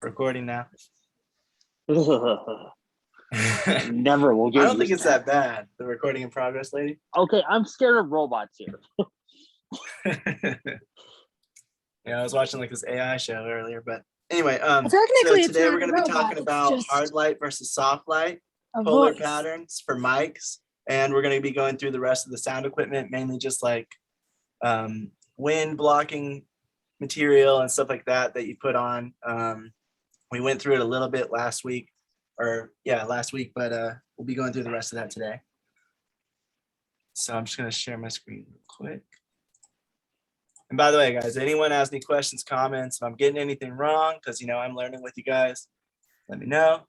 Recording now. Never will get I don't think used it's to that bad. The recording in progress, lady. Okay, I'm scared of robots here. Yeah, I was watching like this AI show earlier, but anyway, Technically, so it's today not we're a going to be robot, talking it's about just hard light versus soft light, a polar voice. patterns for mics, and we're going to be going through the rest of the sound equipment, mainly just like wind blocking material and stuff like that you put on. We went through it a little bit last week, but we'll be going through the rest of that today. So I'm just going to share my screen real quick. And by the way, guys, anyone has any questions, comments, if I'm getting anything wrong, because I'm learning with you guys, let me know.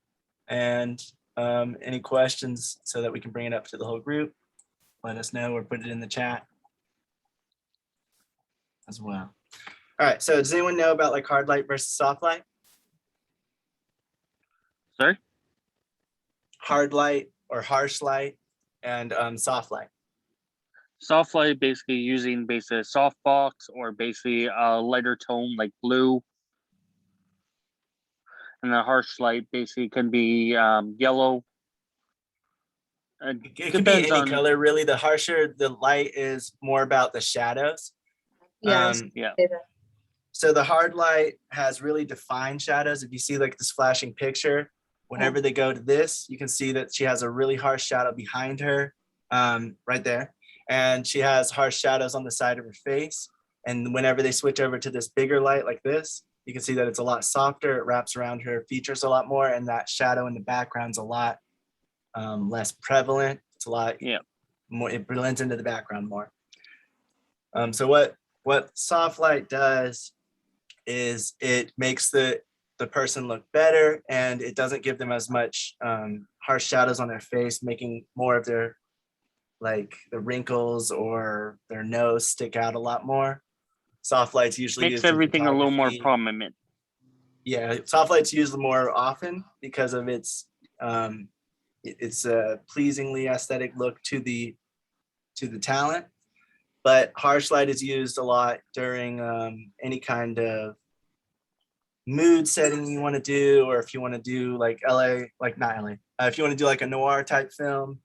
And any questions so that we can bring it up to the whole group, let us know or put it in the chat as well. All right, so does anyone know about like hard light versus soft light? Sorry? Hard light or harsh light and soft light. Soft light basically using basically a softbox or basically a lighter tone like blue. And the harsh light basically can be yellow. It could be any color, really. The harsher the light is, more about the shadows. Yeah. So the hard light has really defined shadows. If you see like this flashing picture, whenever they go to this, you can see that she has a really harsh shadow behind her, right there. And she has harsh shadows on the side of her face. And whenever they switch over to this bigger light like this, you can see that it's a lot softer. It wraps around her features a lot more. And that shadow in the background's a lot less prevalent. It's a lot more, it blends into the background more. So what soft light does is it makes the person look better, and it doesn't give them as much harsh shadows on their face, making more of their like the wrinkles or their nose stick out a lot more. Soft light's usually makes everything a little more prominent. Yeah, soft light's used more often because of its a pleasingly aesthetic look to the talent. But harsh light is used a lot during any kind of mood setting you want to do, or if you want to do like if you want to do like a noir type film,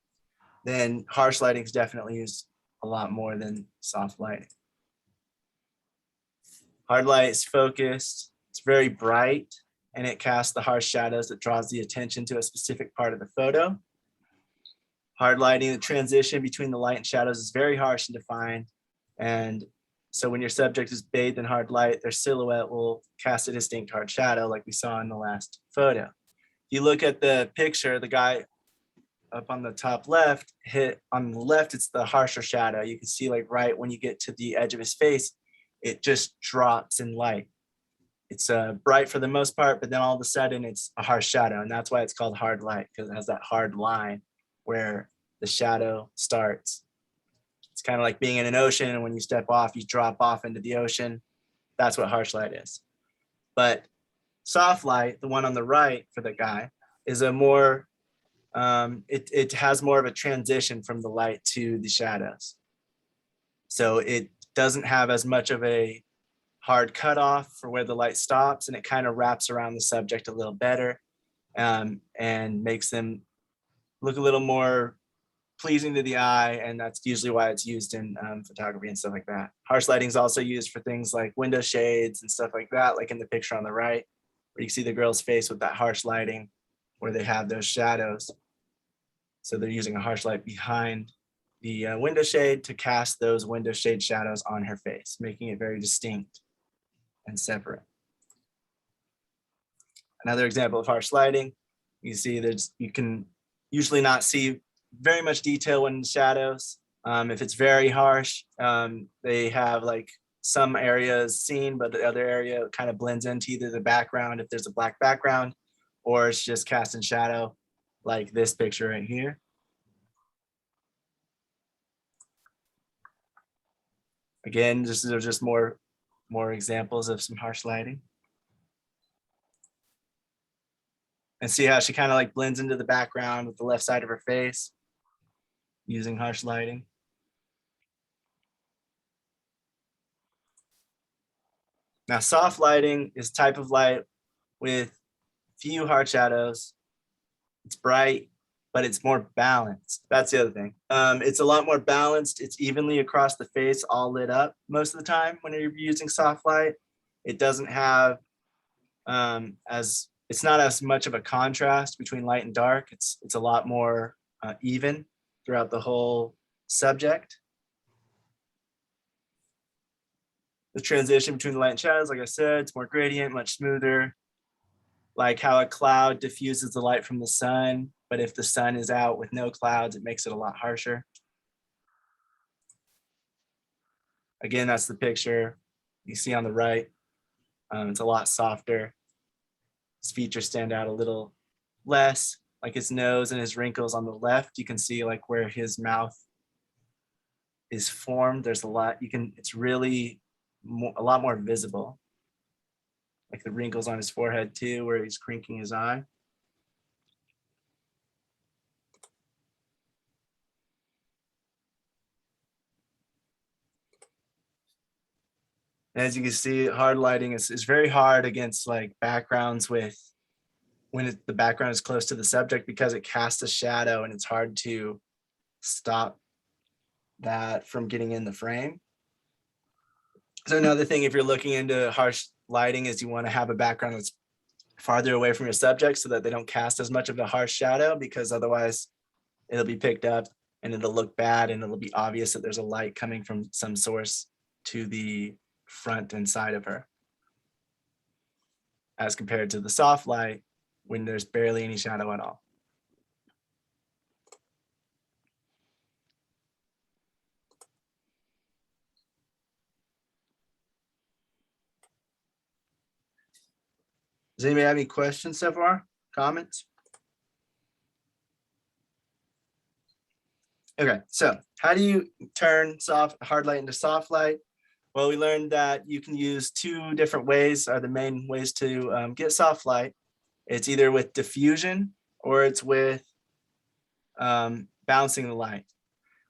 then harsh lighting is definitely used a lot more than soft lighting. Hard light is focused, it's very bright, and it casts the harsh shadows that draws the attention to a specific part of the photo. Hard lighting, the transition between the light and shadows is very harsh and defined. And so when your subject is bathed in hard light, their silhouette will cast a distinct hard shadow like we saw in the last photo. If you look at the picture, the guy up on the top left, on the left, it's the harsher shadow. You can see like right when you get to the edge of his face, it just drops in light. It's bright for the most part, but then all of a sudden it's a harsh shadow. And that's why it's called hard light, because it has that hard line where the shadow starts. It's kind of like being in an ocean, and when you step off, you drop off into the ocean. That's what harsh light is. But soft light, the one on the right for the guy, is a more, it has more of a transition from the light to the shadows. So it doesn't have as much of a hard cutoff for where the light stops, and it kind of wraps around the subject a little better, and makes them look a little more pleasing to the eye, and that's usually why it's used in photography and stuff like that. Harsh lighting is also used for things like window shades and stuff like that, like in the picture on the right, where you see the girl's face with that harsh lighting, where they have those shadows. So they're using a harsh light behind the window shade to cast those window shade shadows on her face, making it very distinct and separate. Another example of harsh lighting, you see you can usually not see very much detail in the shadows. If it's very harsh, they have like some areas seen, but the other area kind of blends into either the background if there's a black background, or it's just cast in shadow, like this picture right here. Again, this is just more examples of some harsh lighting. And see how she kind of like blends into the background with the left side of her face using harsh lighting. Now, soft lighting is type of light with few hard shadows. It's bright, but it's more balanced. That's the other thing. It's a lot more balanced. It's evenly across the face, all lit up most of the time when you're using soft light. It doesn't have it's not as much of a contrast between light and dark. It's a lot more even throughout the whole subject. The transition between the light and shadows, like I said, it's more gradient, much smoother. Like how a cloud diffuses the light from the sun, but if the sun is out with no clouds, it makes it a lot harsher. Again, that's the picture you see on the right. It's a lot softer. His features stand out a little less, like his nose and his wrinkles on the left. You can see like where his mouth is formed. There's a lot, it's really a lot more visible. Like the wrinkles on his forehead too, where he's crinking his eye. And as you can see, hard lighting is very hard against like backgrounds with when the background is close to the subject because it casts a shadow and it's hard to stop that from getting in the frame. So another thing, if you're looking into harsh lighting, is you want to have a background that's farther away from your subject so that they don't cast as much of a harsh shadow, because otherwise it'll be picked up and it'll look bad and it'll be obvious that there's a light coming from some source to the front and side of her, as compared to the soft light when there's barely any shadow at all. Does anybody have any questions so far? Comments? Okay, so how do you turn hard light into soft light? Well, we learned that you can use two different ways, are the main ways to get soft light. It's either with diffusion or it's with bouncing the light.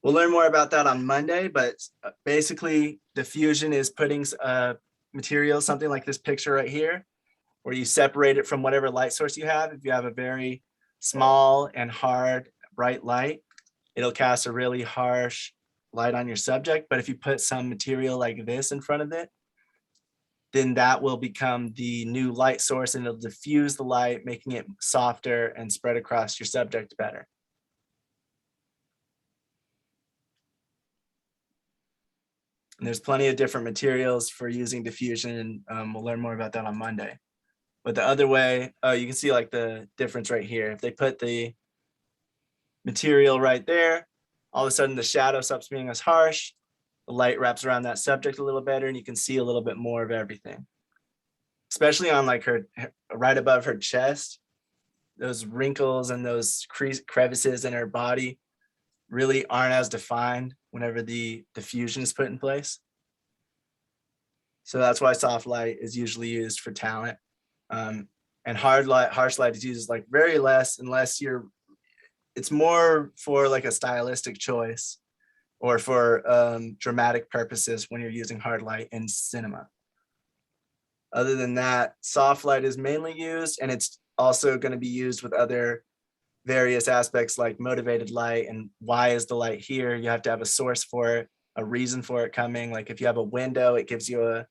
We'll learn more about that on Monday, but basically diffusion is putting a material, something like this picture right here, where you separate it from whatever light source you have. If you have a very small and hard, bright light, it'll cast a really harsh light on your subject. But if you put some material like this in front of it, then that will become the new light source and it'll diffuse the light, making it softer and spread across your subject better. And there's plenty of different materials for using diffusion, and we'll learn more about that on Monday. But the other way, you can see like the difference right here. If they put the material right there, all of a sudden the shadow stops being as harsh, the light wraps around that subject a little better, and you can see a little bit more of everything. Especially on like her, right above her chest, those wrinkles and those crevices in her body really aren't as defined whenever the diffusion is put in place. So that's why soft light is usually used for talent. And harsh light is used like very less, unless it's more for like a stylistic choice or for dramatic purposes when you're using hard light in cinema. Other than that, soft light is mainly used, and it's also going to be used with other various aspects like motivated light. And why is the light here? You have to have a source for it, a reason for it coming. Like if you have a window, it gives you a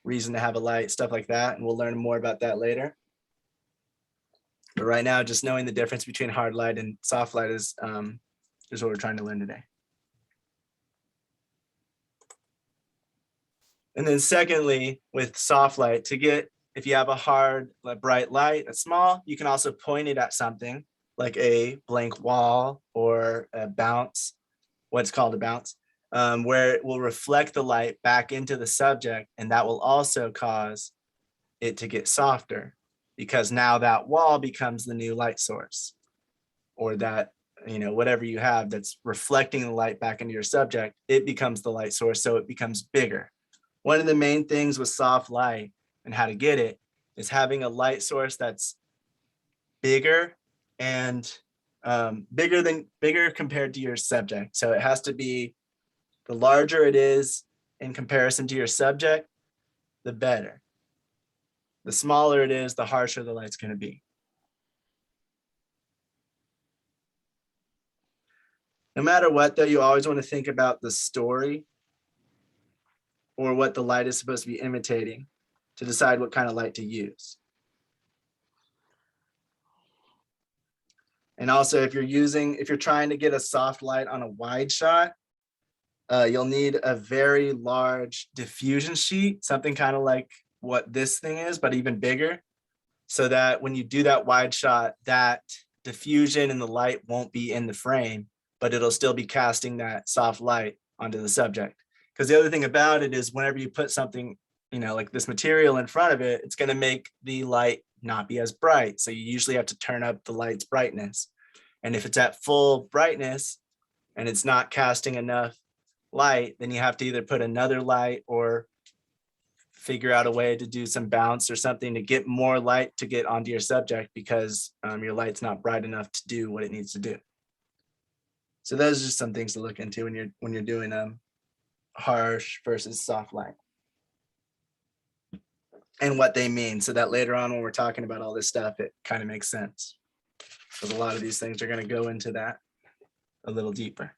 reason to have a light, stuff like that. And we'll learn more about that later. But right now, just knowing the difference between hard light and soft light is what we're trying to learn today. And then secondly, with soft light, if you have a hard, bright light that's small, you can also point it at something like a blank wall or a bounce, what's called a bounce, where it will reflect the light back into the subject. And that will also cause it to get softer, because now that wall becomes the new light source, or that, whatever you have that's reflecting the light back into your subject, it becomes the light source. So it becomes bigger. One of the main things with soft light and how to get it is having a light source that's bigger and bigger compared to your subject. So it has to be, the larger it is in comparison to your subject, the better. The smaller it is, the harsher the light's going to be. No matter what, though, you always want to think about the story or what the light is supposed to be imitating to decide what kind of light to use. And also, if you're trying to get a soft light on a wide shot, you'll need a very large diffusion sheet, something kind of like what this thing is, but even bigger, so that when you do that wide shot, that diffusion and the light won't be in the frame, but it'll still be casting that soft light onto the subject. Because the other thing about it is whenever you put something, like this material in front of it, it's going to make the light not be as bright. So you usually have to turn up the light's brightness. And if it's at full brightness and it's not casting enough light, then you have to either put another light or figure out a way to do some bounce or something to get more light to get onto your subject, because your light's not bright enough to do what it needs to do. So those are just some things to look into when you're doing harsh versus soft light and what they mean, so that later on when we're talking about all this stuff, it kind of makes sense, because a lot of these things are going to go into that a little deeper.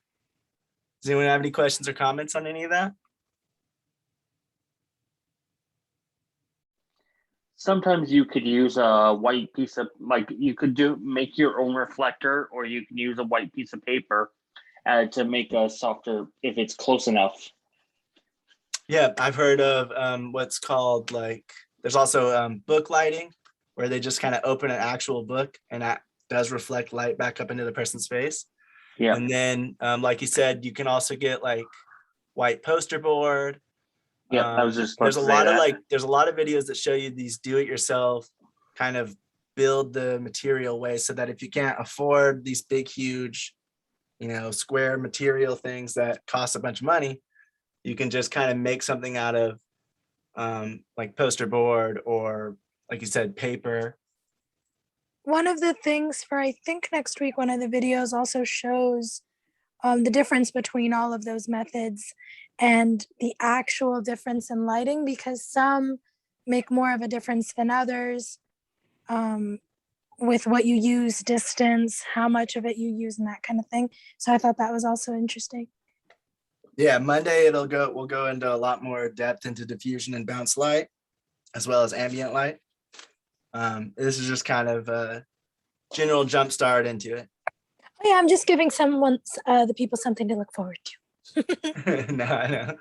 Does anyone have any questions or comments on any of that? Sometimes you could use a white piece of, like, you could make your own reflector, or you can use a white piece of paper to make a softer if it's close enough. Yeah, I've heard of what's called, like, there's also book lighting, where they just kind of open an actual book and that does reflect light back up into the person's face. Yeah. And then, like you said, you can also get like white poster board. Yeah, I was just there's a lot of videos that show you these do-it-yourself kind of build the material way, so that if you can't afford these big, huge, square material things that cost a bunch of money, you can just kind of make something out of like poster board or, like you said, paper. One of the things for, I think next week, one of the videos also shows the difference between all of those methods and the actual difference in lighting, because some make more of a difference than others with what you use, distance, how much of it you use, and that kind of thing. So I thought that was also interesting. Yeah, Monday we'll go into a lot more depth into diffusion and bounce light, as well as ambient light. This is just kind of a general jump start into it. Oh, yeah, I'm just giving the people something to look forward to. No, I know.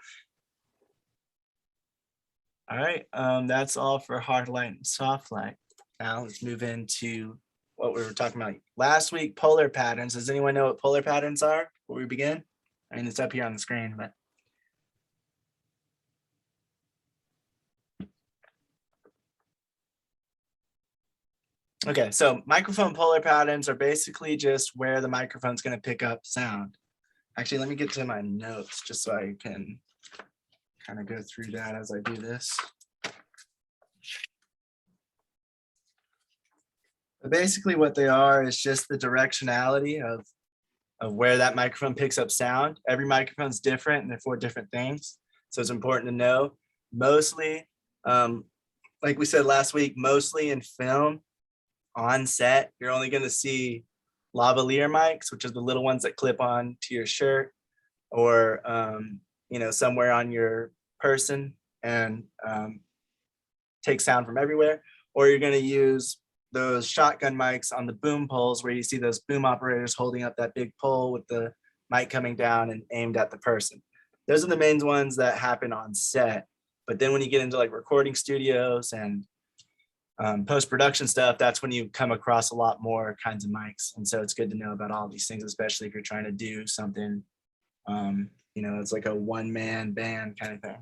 All right, that's all for hard light and soft light. Now let's move into what we were talking about last week, polar patterns. Does anyone know what polar patterns are before we begin? I mean, it's up here on the screen, but. Okay, so microphone polar patterns are basically just where the microphone's going to pick up sound. Actually, let me get to my notes just so I can kind of go through that as I do this. But basically what they are is just the directionality of where that microphone picks up sound. Every microphone's different and they're for different things. So it's important to know. Mostly, like we said last week, mostly in film, on set, you're only going to see lavalier mics, which are the little ones that clip on to your shirt or somewhere on your person and take sound from everywhere. Or you're going to use those shotgun mics on the boom poles, where you see those boom operators holding up that big pole with the mic coming down and aimed at the person. Those are the main ones that happen on set. But then when you get into like recording studios and post-production stuff, that's when you come across a lot more kinds of mics. And so it's good to know about all these things, especially if you're trying to do something, it's like a one-man band kind of thing.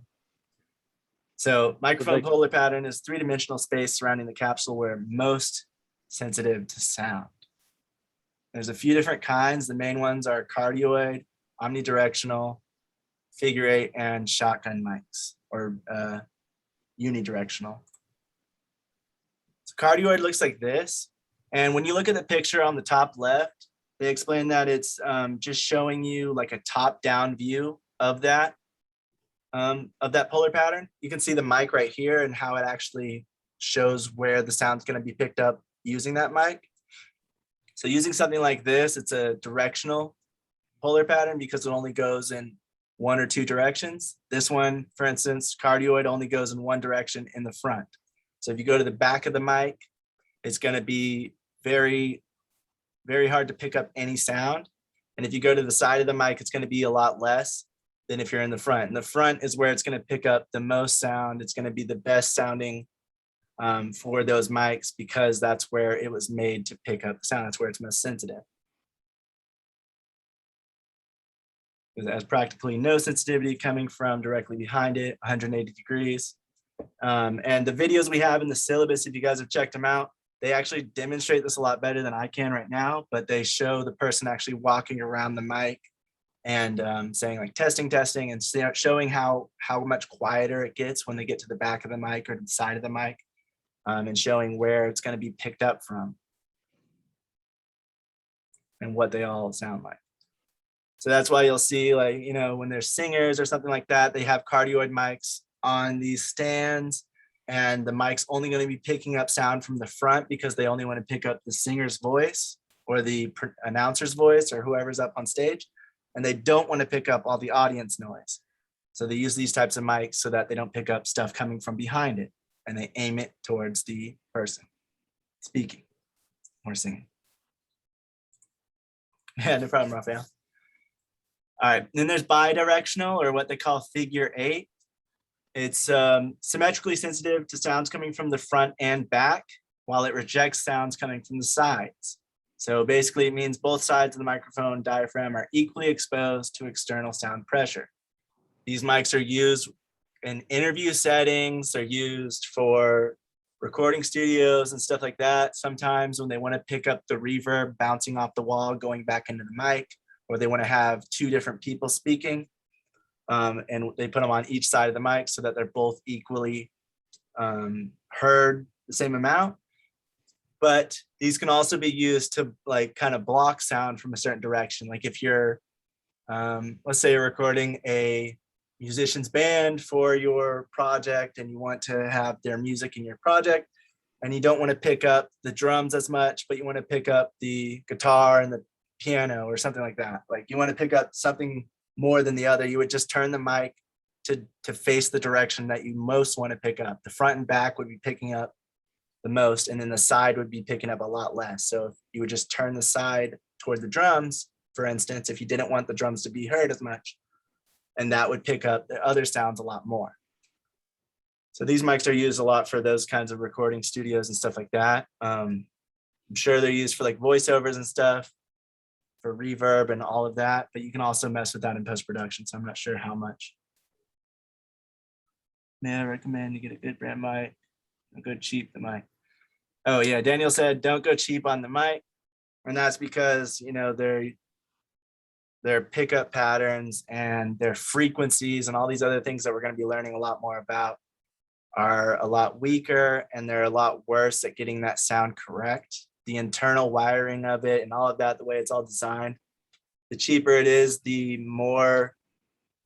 So microphone polar pattern is three-dimensional space surrounding the capsule where most sensitive to sound. There's a few different kinds. The main ones are cardioid, omnidirectional, figure eight, and shotgun mics, or unidirectional. So cardioid looks like this. And when you look at the picture on the top left, they explain that it's just showing you like a top-down view of that polar pattern. You can see the mic right here and how it actually shows where the sound's going to be picked up using that mic. So using something like this, it's a directional polar pattern because it only goes in one or two directions. This one, for instance, cardioid only goes in one direction in the front. So if you go to the back of the mic, it's going to be very, very hard to pick up any sound. And if you go to the side of the mic, it's going to be a lot less than if you're in the front. And the front is where it's going to pick up the most sound. It's going to be the best sounding for those mics because that's where it was made to pick up the sound. That's where it's most sensitive. It has practically no sensitivity coming from directly behind it, 180 degrees. And the videos we have in the syllabus, if you guys have checked them out, they actually demonstrate this a lot better than I can right now, but they show the person actually walking around the mic and saying like testing, testing, and showing how much quieter it gets when they get to the back of the mic or to the side of the mic, and showing where it's going to be picked up from and what they all sound like. So that's why you'll see, like, you know, when there's singers or something like that, they have cardioid mics on these stands, and the mic's only going to be picking up sound from the front because they only want to pick up the singer's voice or the announcer's voice or whoever's up on stage. And they don't want to pick up all the audience noise. So they use these types of mics so that they don't pick up stuff coming from behind it, and they aim it towards the person speaking or singing. Yeah, no problem, Raphael. All right, then there's bidirectional, or what they call figure 8. It's symmetrically sensitive to sounds coming from the front and back, while it rejects sounds coming from the sides. So basically it means both sides of the microphone diaphragm are equally exposed to external sound pressure. These mics are used in interview settings, they're used for recording studios and stuff like that. Sometimes when they want to pick up the reverb bouncing off the wall, going back into the mic, or they want to have two different people speaking, and they put them on each side of the mic so that they're both equally heard the same amount. But these can also be used to like kind of block sound from a certain direction. Like if you're, let's say you're recording a musician's band for your project and you want to have their music in your project, and you don't want to pick up the drums as much, but you want to pick up the guitar and the piano or something like that. Like you want to pick up something more than the other, you would just turn the mic to face the direction that you most want to pick up. The front and back would be picking up the most, and then the side would be picking up a lot less. So if you would just turn the side toward the drums, for instance, if you didn't want the drums to be heard as much, and that would pick up the other sounds a lot more. So these mics are used a lot for those kinds of recording studios and stuff like that. I'm sure they're used for like voiceovers and stuff, for reverb and all of that, but you can also mess with that in post-production. So I'm not sure how much. May I recommend you get a good brand mic, a good cheap mic. Oh yeah, Daniel said don't go cheap on the mic, and that's because, you know, their pickup patterns and their frequencies and all these other things that we're going to be learning a lot more about are a lot weaker, and they're a lot worse at getting that sound correct. The internal wiring of it and all of that, the way it's all designed, the cheaper it is, the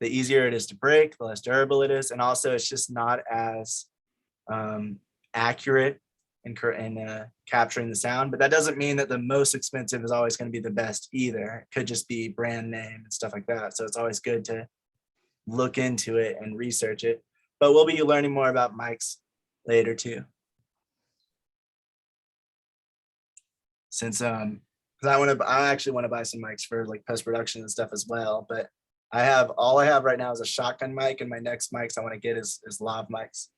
easier it is to break, the less durable it is, and also it's just not as accurate in capturing the sound. But that doesn't mean that the most expensive is always going to be the best either. It could just be brand name and stuff like that. So it's always good to look into it and research it. But we'll be learning more about mics later too. Since because I actually want to buy some mics for like post-production and stuff as well. But all I have right now is a shotgun mic, and my next mics I want to get is lav mics,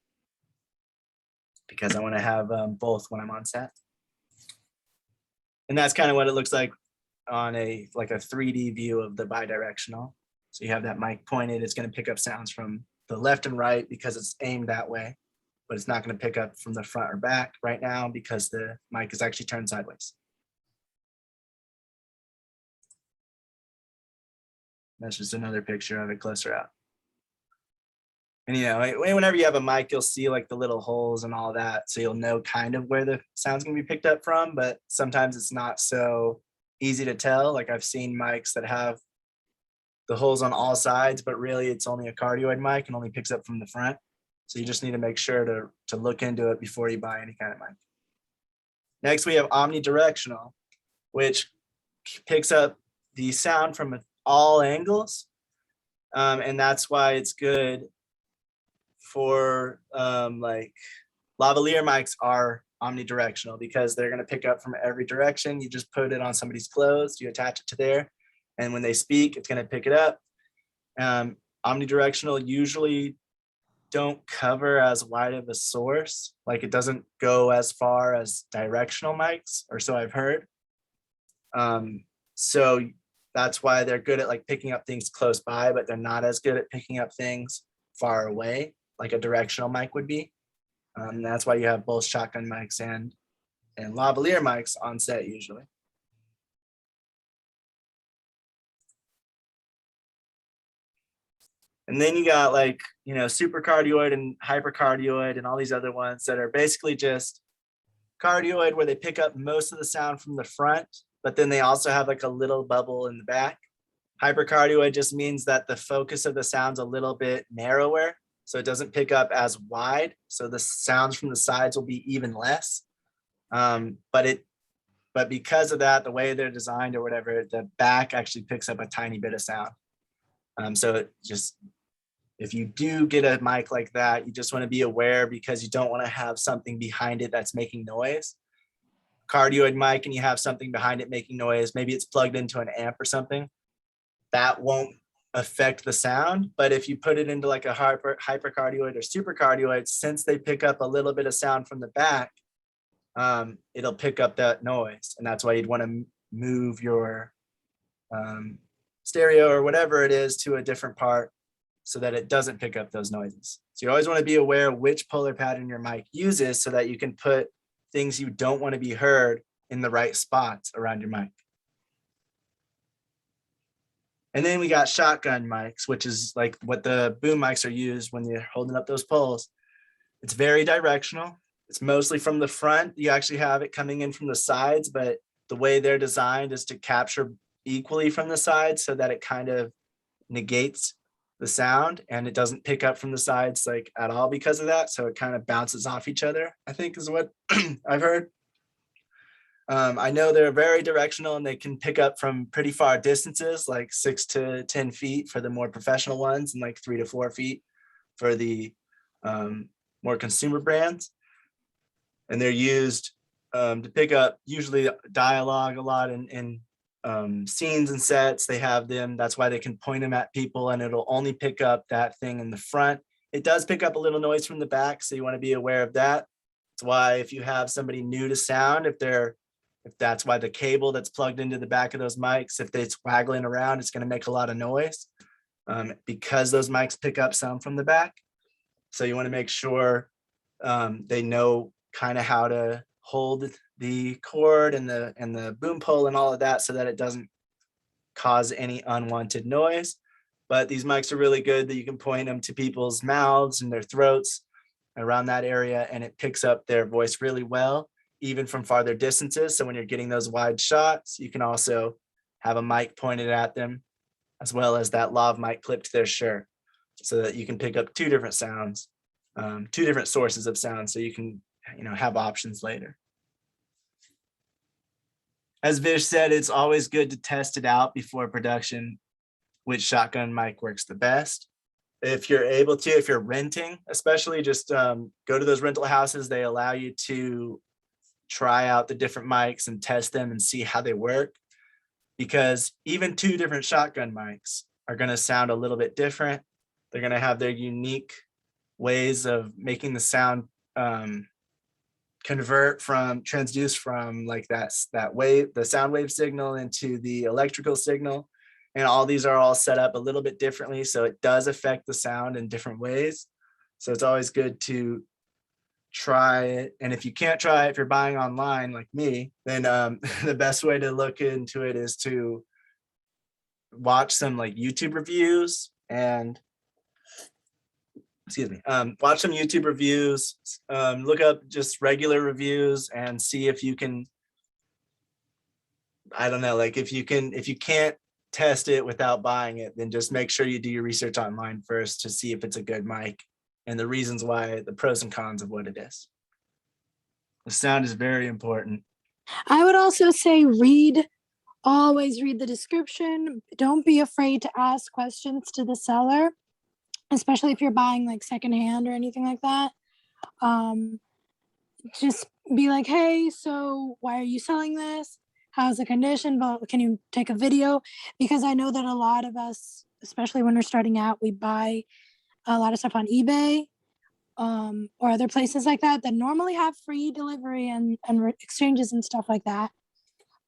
because I want to have both when I'm on set. And that's kind of what it looks like on a 3D view of the bidirectional. So you have that mic pointed, it's going to pick up sounds from the left and right because it's aimed that way, but it's not going to pick up from the front or back right now because the mic is actually turned sideways. That's just another picture of it closer out. And, you know, whenever you have a mic, you'll see like the little holes and all that. So you'll know kind of where the sound's gonna be picked up from, but sometimes it's not so easy to tell. Like I've seen mics that have the holes on all sides, but really it's only a cardioid mic and only picks up from the front. So you just need to make sure to look into it before you buy any kind of mic. Next, we have omnidirectional, which picks up the sound from all angles. And that's why it's good for like lavalier mics are omnidirectional, because they're going to pick up from every direction. You just put it on somebody's clothes, you attach it to there, and when they speak, it's going to pick it up. Omnidirectional usually don't cover as wide of a source. Like it doesn't go as far as directional mics, or so I've heard. So that's why they're good at like picking up things close by, but they're not as good at picking up things far away, like a directional mic would be. That's why you have both shotgun mics and lavalier mics on set usually. And then you got like, you know, supercardioid and hypercardioid and all these other ones that are basically just cardioid, where they pick up most of the sound from the front, but then they also have like a little bubble in the back. Hypercardioid just means that the focus of the sound's a little bit narrower, so it doesn't pick up as wide. So the sounds from the sides will be even less. But because of that, the way they're designed or whatever, the back actually picks up a tiny bit of sound. So it just, if you do get a mic like that, you just want to be aware, because you don't want to have something behind it that's making noise. Cardioid mic and you have something behind it making noise, maybe it's plugged into an amp or something, that won't affect the sound. But if you put it into like a hypercardioid or supercardioid, since they pick up a little bit of sound from the back, it'll pick up that noise. And that's why you'd want to move your stereo or whatever it is to a different part so that it doesn't pick up those noises. So you always want to be aware which polar pattern your mic uses, so that you can put things you don't want to be heard in the right spots around your mic. And then we got shotgun mics, which is like what the boom mics are used when you're holding up those poles. It's very directional. It's mostly from the front. You actually have it coming in from the sides, but the way they're designed is to capture equally from the sides, so that it kind of negates the sound and it doesn't pick up from the sides like at all because of that. So it kind of bounces off each other, I think is what I've heard. I know they're very directional and they can pick up from pretty far distances, like 6 to 10 feet for the more professional ones, and like 3 to 4 feet for the more consumer brands. And they're used to pick up usually dialogue a lot in scenes and sets. They have them, that's why they can point them at people and it'll only pick up that thing in the front. It does pick up a little noise from the back, so you want to be aware of that. That's why if you have somebody new to sound, if that's why the cable that's plugged into the back of those mics, if it's waggling around, it's going to make a lot of noise because those mics pick up sound from the back. So you want to make sure they know kind of how to hold the cord and the boom pole and all of that, so that it doesn't cause any unwanted noise. But these mics are really good that you can point them to people's mouths and their throats around that area, and it picks up their voice really well, even from farther distances. So when you're getting those wide shots, you can also have a mic pointed at them, as well as that lav mic clipped to their shirt, so that you can pick up two different sounds, two different sources of sound, so you can, have options later. As Vish said, it's always good to test it out before production, which shotgun mic works the best. If you're able to, if you're renting, especially, just go to those rental houses. They allow you to try out the different mics and test them and see how they work, because even two different shotgun mics are going to sound a little bit different. They're going to have their unique ways of making the sound transduce from like that wave, the sound wave signal, into the electrical signal. And all these are all set up a little bit differently, so it does affect the sound in different ways. So it's always good to try it. And if you can't try it, if you're buying online like me, then the best way to look into it is to watch some like YouTube reviews and watch some YouTube reviews, look up just regular reviews and see if you can, I don't know, like if you can't test it without buying it, then just make sure you do your research online first to see if it's a good mic and the reasons why, the pros and cons of what it is. The sound is very important. I would also say read always read the description. Don't be afraid to ask questions to the seller, especially if you're buying like secondhand or anything like that. Just be like, hey, so why are you selling this? How's the condition? But can you take a video? Because I know that a lot of us, especially when we're starting out, we buy a lot of stuff on eBay or other places like that normally have free delivery and exchanges and stuff like that.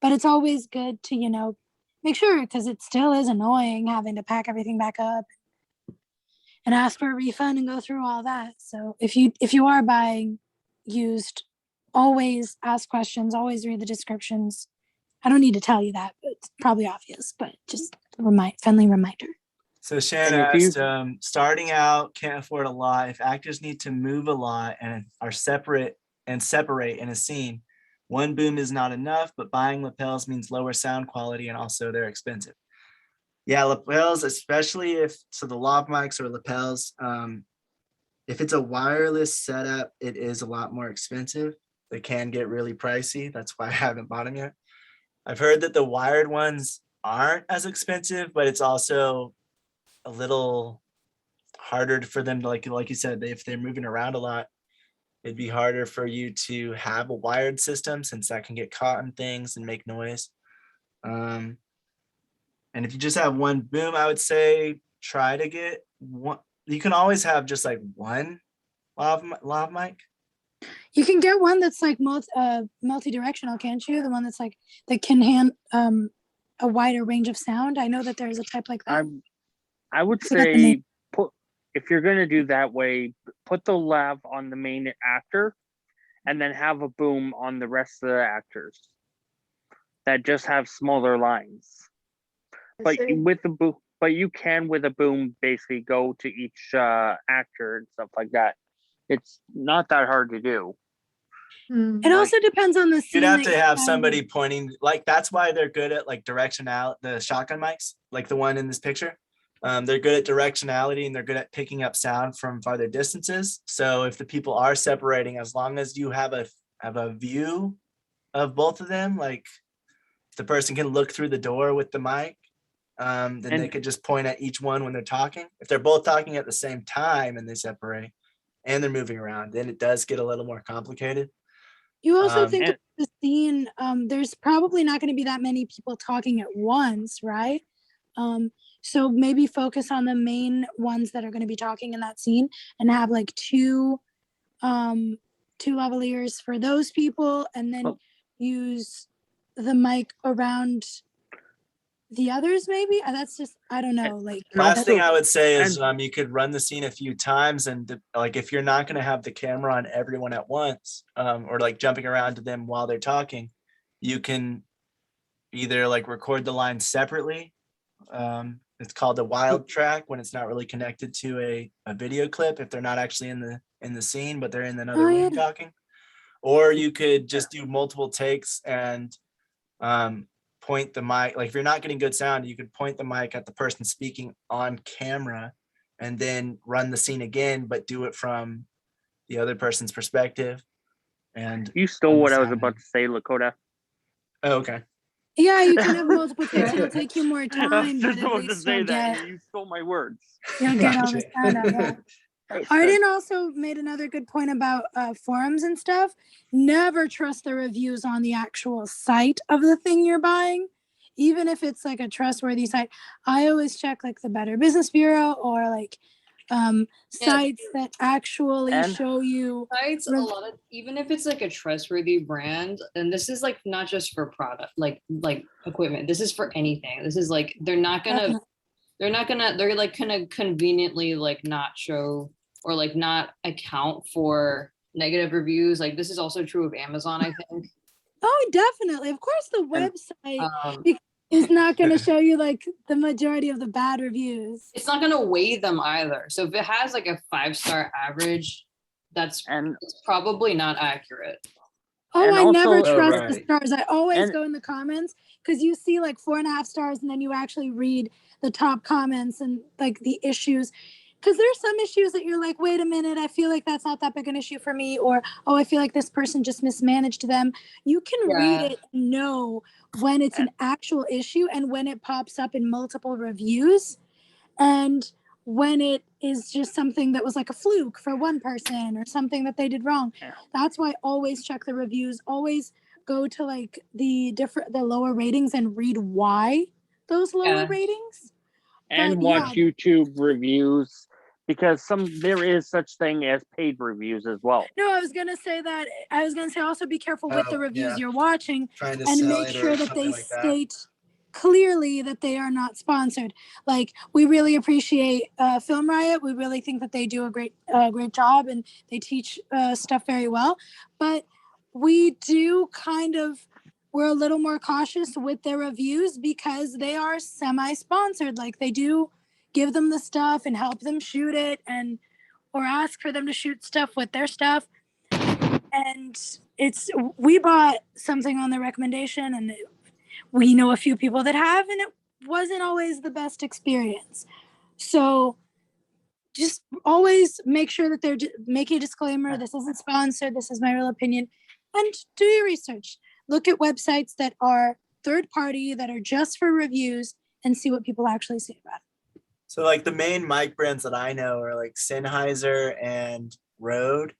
But it's always good to, make sure, because it still is annoying having to pack everything back up and ask for a refund and go through all that. So if you are buying used, always ask questions, always read the descriptions. I don't need to tell you that, but it's probably obvious, but just a friendly reminder. So Shannon asked, starting out, can't afford a lot. If actors need to move a lot and are separate in a scene, one boom is not enough, but buying lapels means lower sound quality and also they're expensive. Yeah, lapels, especially if the lav mics or lapels, if it's a wireless setup, it is a lot more expensive. They can get really pricey. That's why I haven't bought them yet. I've heard that the wired ones aren't as expensive, but it's also a little harder for them to, like you said, if they're moving around a lot, it'd be harder for you to have a wired system since that can get caught in things and make noise. And if you just have one boom, I would say try to get one. You can always have just like one lav mic. You can get one that's like multi-directional, can't you? The one that's like that can hand a wider range of sound. I know that there's a type like that. I would say if you're going to do that way, put the lav on the main actor and then have a boom on the rest of the actors that just have smaller lines. But you can with a boom basically go to each actor and stuff like that. It's not that hard to do. It also depends on the scene. You'd have to have somebody pointing, like that's why they're good at like the shotgun mics, like the one in this picture. They're good at directionality and they're good at picking up sound from farther distances. So if the people are separating, as long as you have a view of both of them, like the person can look through the door with the mic, then they could just point at each one when they're talking. If they're both talking at the same time and they separate and they're moving around, then it does get a little more complicated. You also think of the scene, there's probably not going to be that many people talking at once, right? So maybe focus on the main ones that are going to be talking in that scene and have like two lavaliers for those people, and then use the mic around the others maybe. That's just, I don't know. Like last thing I would say is you could run the scene a few times, and like if you're not going to have the camera on everyone at once, or like jumping around to them while they're talking, you can either like record the lines separately. It's called a wild track when it's not really connected to a video clip if they're not actually in the scene, but they're in another room talking. Or you could just do multiple takes and point the mic. Like if you're not getting good sound, you could point the mic at the person speaking on camera and then run the scene again, but do it from the other person's perspective. And you stole what I was about to say, Lakota. Oh, okay. Yeah, you can have multiple takes. It'll take you more time. I was just about to say that. You stole my words. You'll get all the sound out, yeah. Arden also made another good point about forums and stuff. Never trust the reviews on the actual site of the thing you're buying, even if it's like a trustworthy site. I always check like the Better Business Bureau or like sites that actually show you sites. A lot of, even if it's like a trustworthy brand, and this is like not just for product, like equipment. This is for anything. This is like they're like kind of conveniently like not show or like not account for negative reviews. Like this is also true of Amazon, I think. Oh, definitely. Of course, the website is not going to show you like the majority of the bad reviews. It's not going to weigh them either. So if it has like a 5-star average, it's probably not accurate. Oh, I never trust the stars. I always go in the comments because you see like 4.5 stars and then you actually read the top comments and like the issues. because there's some issues that you're like, wait a minute, I feel like that's not that big an issue for me, or oh, I feel like this person just mismanaged them. You can read Yeah. it and know when it's an actual issue and when it pops up in multiple reviews, and when it is just something that was like a fluke for one person or something that they did wrong. That's why always check the reviews, always go to like the lower ratings and read why those lower ratings. And But, watch yeah. YouTube reviews, because there is such thing as paid reviews as well. No, I was gonna say also be careful with the reviews you're watching, Trying to and sell make it sure or that something they like that. state clearly that they are not sponsored. Like, we really appreciate Film Riot. We really think that they do a great job, and they teach stuff very well. But we do we're a little more cautious with their reviews because they are semi-sponsored. Like, they do give them the stuff and help them shoot it, or ask for them to shoot stuff with their stuff. And we bought something on their recommendation, and we know a few people that have, and it wasn't always the best experience. So just always make sure that they're making a disclaimer. This isn't sponsored. This is my real opinion. And do your research. Look at websites that are third party, that are just for reviews, and see what people actually say about it. So like the main mic brands that I know are like Sennheiser and Rode.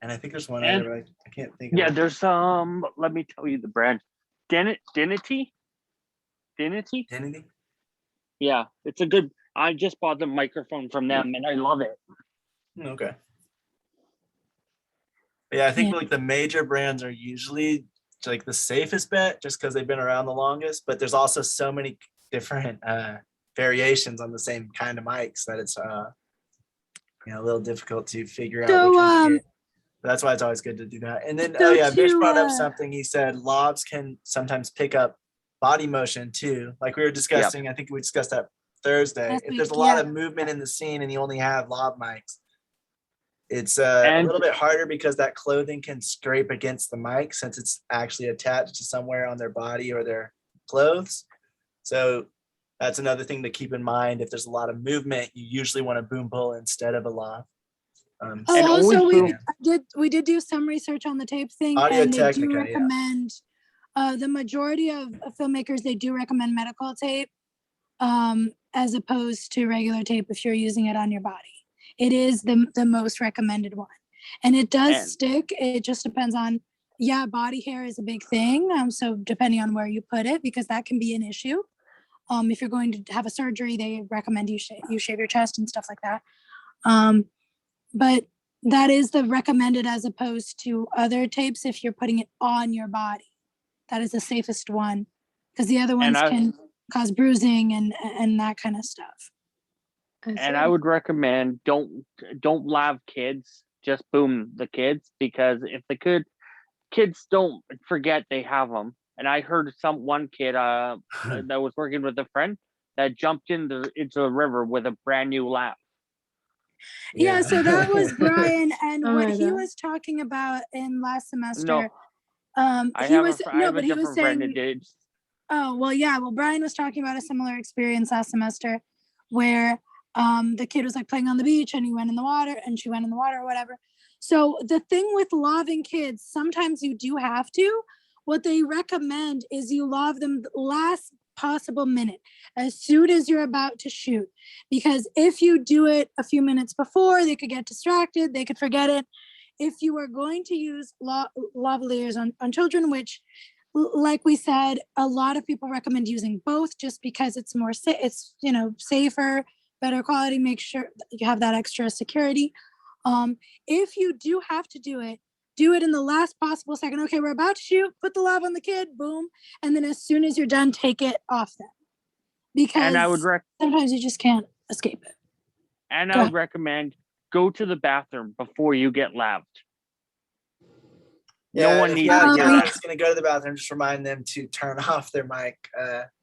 And I think there's one other, but I can't think of Yeah, it. there's let me tell you the brand. Dinity? Identity? Yeah, it's a good, I just bought the microphone from them and I love it. Okay. Yeah, I think like the major brands are usually like the safest bet just because they've been around the longest, but there's also so many different variations on the same kind of mics that it's a little difficult to figure out which one to get. That's why it's always good to do that. And then Bish brought up something. He said lavs can sometimes pick up body motion too. Like we were discussing, I think we discussed that Thursday. If there's a lot of movement in the scene and you only have lav mics, it's a little bit harder because that clothing can scrape against the mic since it's actually attached to somewhere on their body or their clothes. So that's another thing to keep in mind. If there's a lot of movement, you usually want a boom pull instead of a lav. And also we did do some research on the tape thing, and they do recommend the majority of filmmakers, they do recommend medical tape as opposed to regular tape if you're using it on your body. It is the most recommended one, and it does stick. It just depends on, body hair is a big thing, so depending on where you put it, because that can be an issue. If you're going to have a surgery, they recommend you shave your chest and stuff like that. But that is the recommended as opposed to other tapes if you're putting it on your body. That is the safest one, because the other ones can cause bruising and that kind of stuff. And I would recommend don't lav kids, just boom the kids, because if the kids don't forget they have them. And I heard one kid that was working with a friend that jumped into the river with a brand new lav. Yeah, so that was Brian, and what he was talking about in last semester. He was saying. Oh well, yeah. Well, Brian was talking about a similar experience last semester, where the kid was like playing on the beach, and he went in the water, and she went in the water, or whatever. So the thing with laving kids, sometimes you do have to. What they recommend is you lav them the last possible minute, as soon as you're about to shoot, because if you do it a few minutes before, they could get distracted, they could forget it. If you are going to use lavaliers on children, which, like we said, a lot of people recommend using both just because it's more it's safer, better quality, make sure you have that extra security. If you do have to do it in the last possible second. Okay, we're about to shoot, put the lav on the kid, boom, and then as soon as you're done, take it off them, because sometimes you just can't escape it. And I would recommend go to the bathroom before you get laved. No one needs to get out. Just gonna go to the bathroom. Just remind them to turn off their mic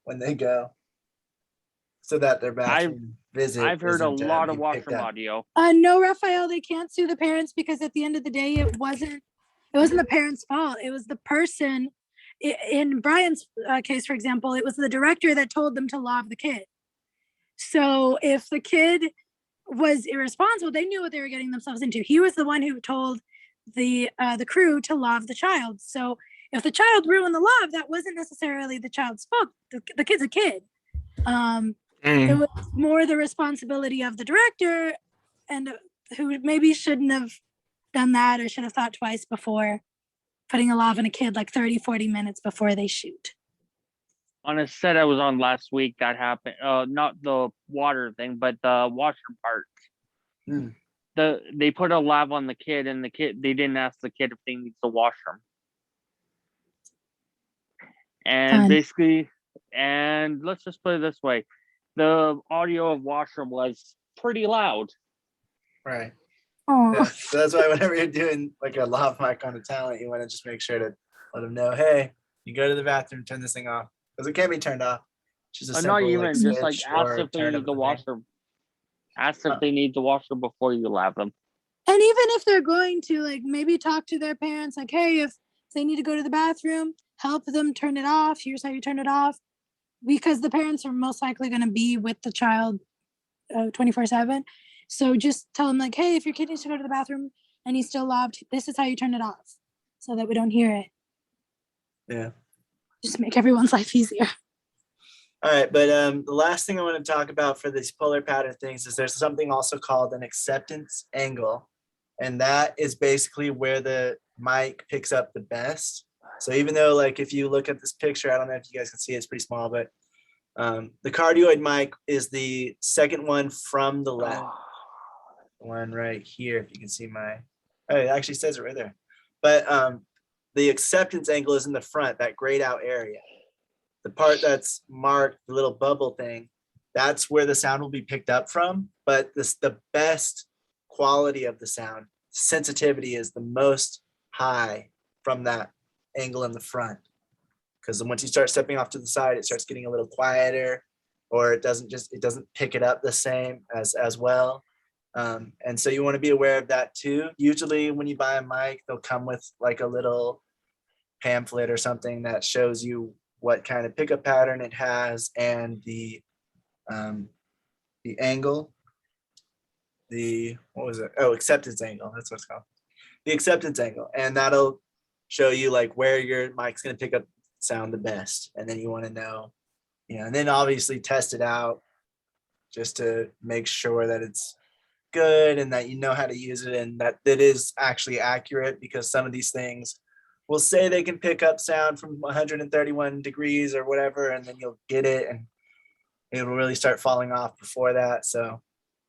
when they go, so that their bathroom visit. I've heard a lot of washroom audio. No, Raphael, they can't sue the parents, because at the end of the day, it wasn't the parents' fault. It was the person. In Brian's case, for example, it was the director that told them to lav the kid. So if the kid was irresponsible. They knew what they were getting themselves into. He was the one who told the crew to love the child. So if the child ruined the love, that wasn't necessarily the child's fault. The kid's a kid. It was more the responsibility of the director, and who maybe shouldn't have done that, or should have thought twice before putting a love in a kid like 30-40 minutes before they shoot. On a set I was on last week, that happened. Not the water thing, but the washroom part. They put a lav on the kid, and they didn't ask the kid if they need the washroom. And basically, and let's just put it this way, the audio of washroom was pretty loud. Right. Oh, Yeah. So that's why whenever you're doing like a lav mic on a talent, you want to just make sure to let them know, hey, you go to the bathroom, turn this thing off, because it can be turned off. Just a simple, not even, just like switch ask or if they turn need of the thing. washroom. Ask if they need the washroom before you lav them. and even if they're going to, like, maybe talk to their parents, like, hey, if they need to go to the bathroom, help them turn it off. Here's how you turn it off. Because the parents are most likely going to be with the child 24/7. So just tell them, like, hey, if your kid needs to go to the bathroom and he's still loved, this is how you turn it off, so that we don't hear it. Yeah. Just make everyone's life easier. All right, but the last thing I want to talk about for these polar pattern things is there's something also called an acceptance angle. And that is basically where the mic picks up the best. So even though, like, if you look at this picture, I don't know if you guys can see, it's pretty small, but the cardioid mic is the second one from the left. One right here, if you can see oh, it actually says it right there. But the acceptance angle is in the front, that grayed out area. The part that's marked, the little bubble thing, that's where the sound will be picked up from. But the best quality of the sound, sensitivity, is the most high from that angle in the front. Because once you start stepping off to the side, it starts getting a little quieter, or it doesn't pick it up the same as well. And so you want to be aware of that too. Usually when you buy a mic, they'll come with like a little pamphlet or something that shows you what kind of pickup pattern it has, and the angle, acceptance angle. That's what it's called. The acceptance angle. And that'll show you like where your mic's going to pick up sound the best. And then you want to know, and then obviously test it out just to make sure that it's good and that you know how to use it and that it is actually accurate, because some of these things will say they can pick up sound from 131 degrees or whatever, and then you'll get it and it will really start falling off before that. So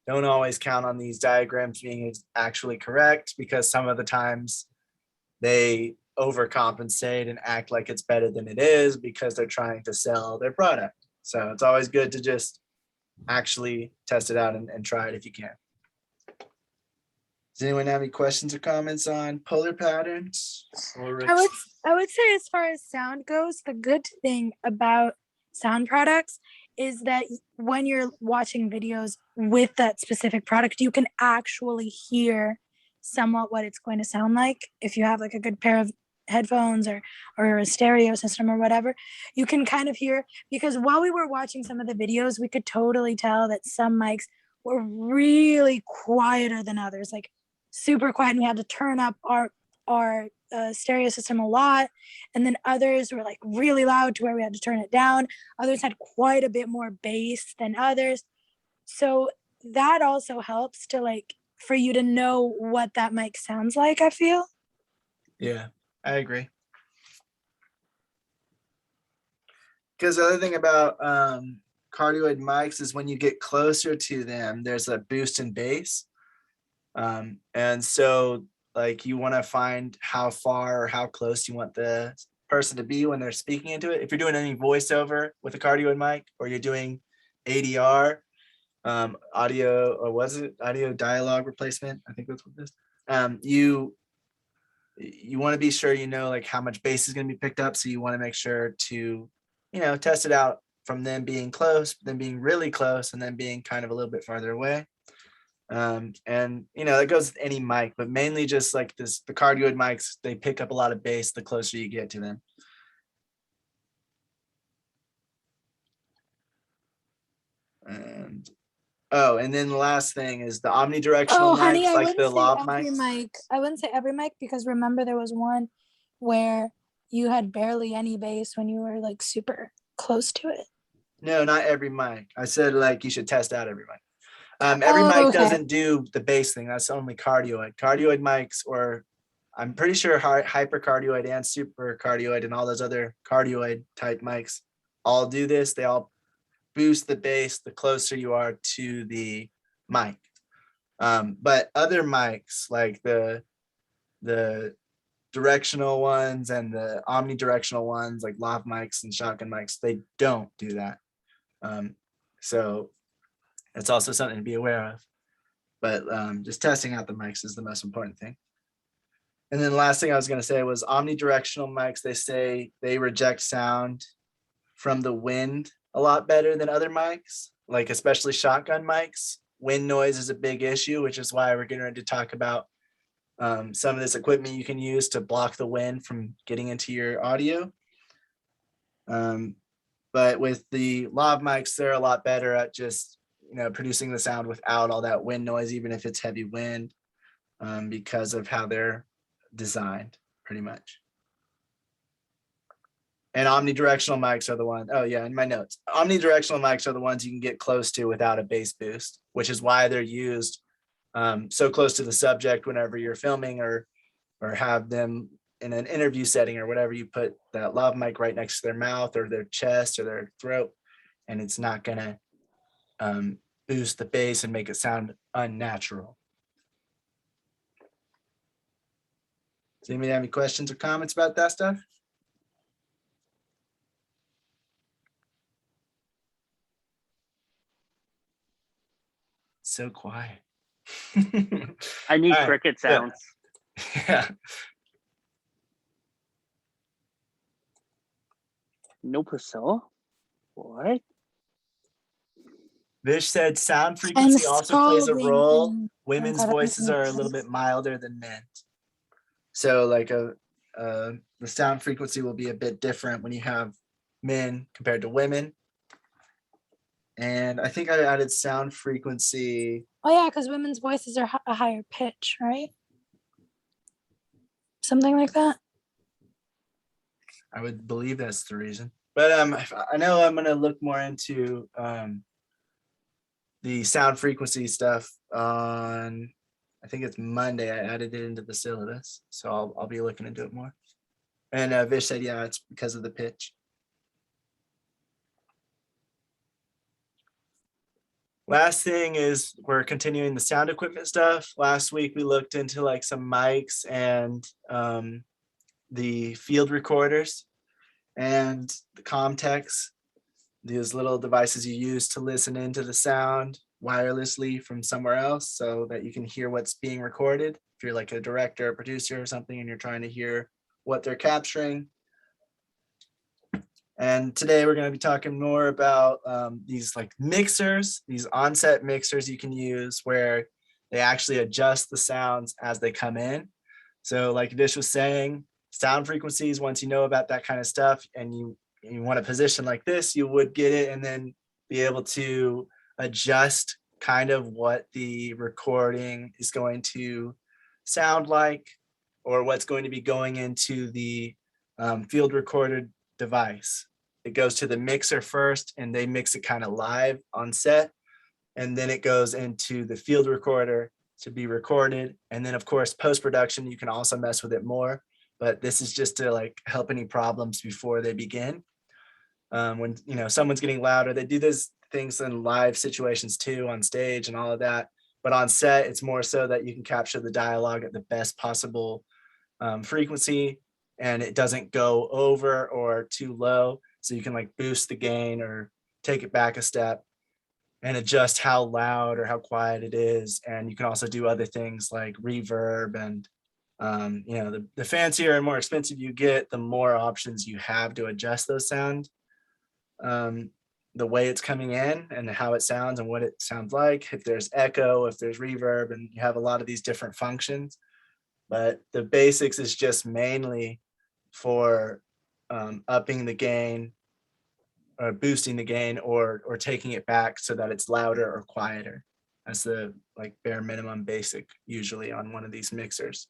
don't always count on these diagrams being actually correct, because some of the times they overcompensate and act like it's better than it is because they're trying to sell their product. So it's always good to just actually test it out and try it if you can. Does anyone have any questions or comments on polar patterns? I would say, as far as sound goes, the good thing about sound products is that when you're watching videos with that specific product, you can actually hear somewhat what it's going to sound like. If you have like a good pair of headphones or a stereo system or whatever, you can kind of hear, because while we were watching some of the videos, we could totally tell that some mics were really quieter than others, like super quiet, and we had to turn up our stereo system a lot. And then others were like really loud to where we had to turn it down. Others had quite a bit more bass than others. So that also helps to, like, for you to know what that mic sounds like, I feel. Yeah, I agree. Because the other thing about cardioid mics is when you get closer to them, there's a boost in bass. And so like you want to find how far or how close you want the person to be when they're speaking into it. If you're doing any voiceover with a cardioid mic, or you're doing ADR, audio, or was it audio dialogue replacement? I think that's what it is. You want to be sure you know like how much bass is going to be picked up. So you want to make sure to, test it out from them being close, them being really close, and then being kind of a little bit farther away. And that goes with any mic, but mainly just like the cardioid mics, they pick up a lot of bass the closer you get to them. And Oh, and then the last thing is the omnidirectional Oh, mics, honey, I like wouldn't the say lav every mics. mic. I wouldn't say every mic because remember there was one where you had barely any bass when you were like super close to it. No, not every mic. I said like you should test out every mic. Every Oh, mic okay. doesn't do the bass thing. That's only cardioid. Cardioid mics, or I'm pretty sure hypercardioid and supercardioid and all those other cardioid type mics all do this. They all boost the bass the closer you are to the mic. But other mics like the directional ones and the omnidirectional ones like lav mics and shotgun mics, they don't do that. So it's also something to be aware of. But just testing out the mics is the most important thing. And then the last thing I was going to say was omnidirectional mics, they say they reject sound from the wind a lot better than other mics, like especially shotgun mics. Wind noise is a big issue, which is why we're getting ready to talk about some of this equipment you can use to block the wind from getting into your audio. But with the lav mics, they're a lot better at just producing the sound without all that wind noise, even if it's heavy wind, because of how they're designed, pretty much. And omnidirectional mics are the ones, oh yeah, in my notes, omnidirectional mics are the ones you can get close to without a bass boost, which is why they're used so close to the subject whenever you're filming or have them in an interview setting or whatever. You put that lav mic right next to their mouth or their chest or their throat, and it's not gonna boost the bass and make it sound unnatural. Does anybody have any questions or comments about that stuff? So quiet. I need All right, cricket sounds. Yeah. No Priscilla? What? Vish said sound frequency also plays a scalding role. and Women's God, voices are a little bit milder than men's. So like the sound frequency will be a bit different when you have men compared to women. And I think I added sound frequency. Oh yeah, because women's voices are a higher pitch, right? Something like that. I would believe that's the reason. But I know I'm gonna look more into the sound frequency stuff on, I think it's Monday. I added it into the syllabus, so I'll be looking into it more. And Vish said, yeah, it's because of the pitch. Last thing is we're continuing the sound equipment stuff. Last week we looked into like some mics and the field recorders and the Comtex, these little devices you use to listen into the sound wirelessly from somewhere else so that you can hear what's being recorded. If you're like a director or producer or something and you're trying to hear what they're capturing. And today we're going to be talking more about these like mixers, these onset mixers you can use where they actually adjust the sounds as they come in. So like Vish was saying, sound frequencies, once you know about that kind of stuff and you want a position like this, you would get it and then be able to adjust kind of what the recording is going to sound like or what's going to be going into the field recorded device. It goes to the mixer first and they mix it kind of live on set. And then it goes into the field recorder to be recorded. And then of course, post-production, you can also mess with it more, but this is just to like help any problems before they begin. When someone's getting louder, they do those things in live situations too, on stage and all of that. But on set, it's more so that you can capture the dialogue at the best possible frequency and it doesn't go over or too low. So you can like boost the gain or take it back a step and adjust how loud or how quiet it is. And you can also do other things like reverb and the fancier and more expensive you get, the more options you have to adjust those sounds, the way it's coming in and how it sounds and what it sounds like. If there's echo, if there's reverb, and you have a lot of these different functions. But the basics is just mainly for upping the gain boosting the gain or taking it back so that it's louder or quieter. That's the like bare minimum basic usually on one of these mixers.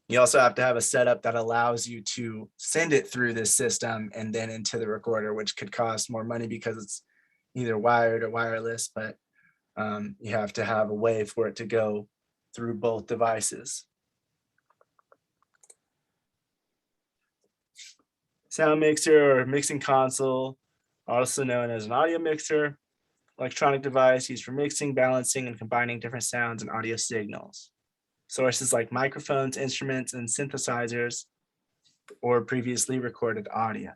You also have to have a setup that allows you to send it through this system and then into the recorder, which could cost more money because it's either wired or wireless, but you have to have a way for it to go through both devices. Sound mixer or mixing console, also known as an audio mixer, electronic device used for mixing, balancing, and combining different sounds and audio signals. Sources like microphones, instruments, and synthesizers, or previously recorded audio.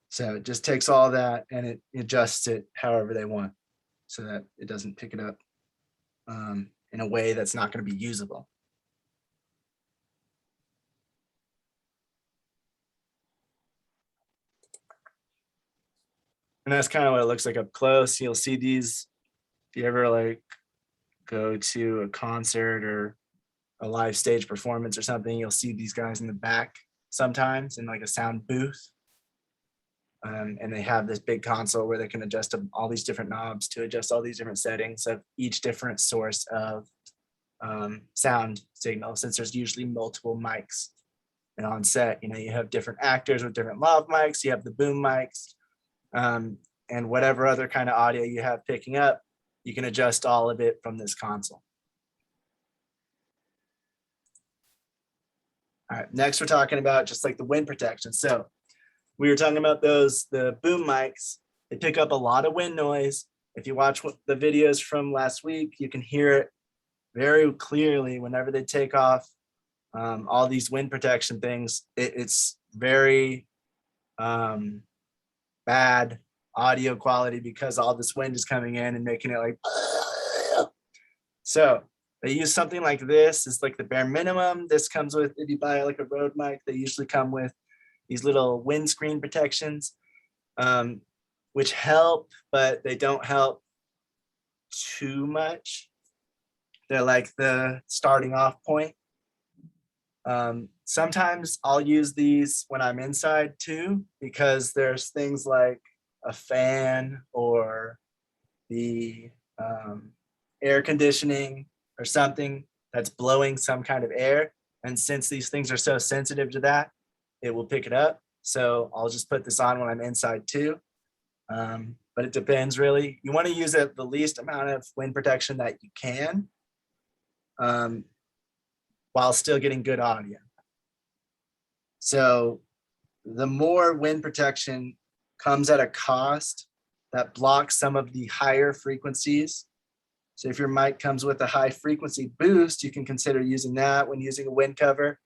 So it just takes all that and it adjusts it however they want so that it doesn't pick it up in a way that's not going to be usable. And that's kind of what it looks like up close. You'll see these, if you ever like go to a concert or a live stage performance or something, you'll see these guys in the back sometimes in like a sound booth. And they have this big console where they can adjust all these different knobs to adjust all these different settings of each different source of sound signal, since there's usually multiple mics. And on set, you know, you have different actors with different lav mics, you have the boom mics, and whatever other kind of audio you have picking up, you can adjust all of it from this console. All right, next we're talking about just like the wind protection. So we were talking about the boom mics. They pick up a lot of wind noise. If you watch the videos from last week, you can hear it very clearly whenever they take off all these wind protection things. It's very bad audio quality because all this wind is coming in and making it like. So they use something like this. It's like the bare minimum. This comes with, if you buy like a Rode mic, they usually come with these little windscreen protections, which help, but they don't help too much. They're like the starting off point. Sometimes I'll use these when I'm inside too, because there's things like a fan or the air conditioning or something that's blowing some kind of air. And since these things are so sensitive to that, it will pick it up. So I'll just put this on when I'm inside too. But it depends really. You want to use the least amount of wind protection that you can while still getting good audio. So the more wind protection comes at a cost that blocks some of the higher frequencies. So if your mic comes with a high frequency boost, you can consider using that when using a wind cover.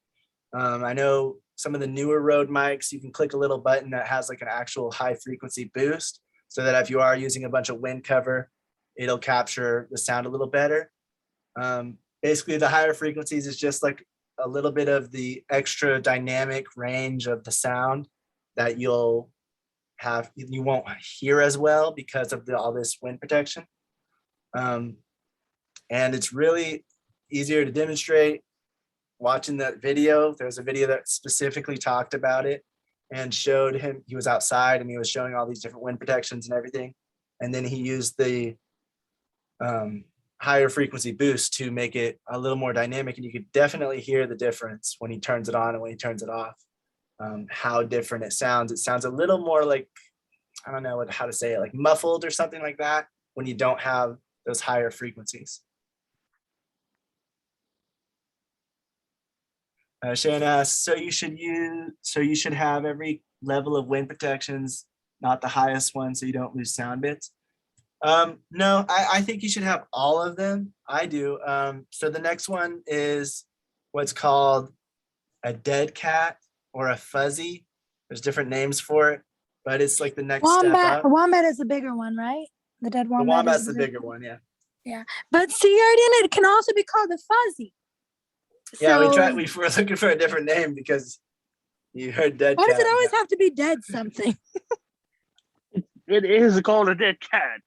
I know some of the newer Rode mics, you can click a little button that has like an actual high frequency boost so that if you are using a bunch of wind cover, it'll capture the sound a little better. Basically the higher frequencies is just like a little bit of the extra dynamic range of the sound that you won't hear as well because of all this wind protection. And it's really easier to demonstrate watching that video. There's a video that specifically talked about it and showed him, he was outside and he was showing all these different wind protections and everything. And then he used the higher frequency boost to make it a little more dynamic. And you could definitely hear the difference when he turns it on and when he turns it off, how different it sounds. It sounds a little more like, I don't know how to say it, like muffled or something like that when you don't have those higher frequencies. Shane asks, so you should have every level of wind protections, not the highest one, so you don't lose sound bits. No, I think you should have all of them. I do. So the next one is what's called a dead cat or a fuzzy. There's different names for it, but it's like the next step up. A wombat is the bigger one, right? The dead wombat. The wombat's the bigger one, yeah. Yeah, but see, it can also be called a fuzzy. Yeah, So, we were looking for a different name because you heard dead cat. Why does it always have to be dead something? It is called a dead cat.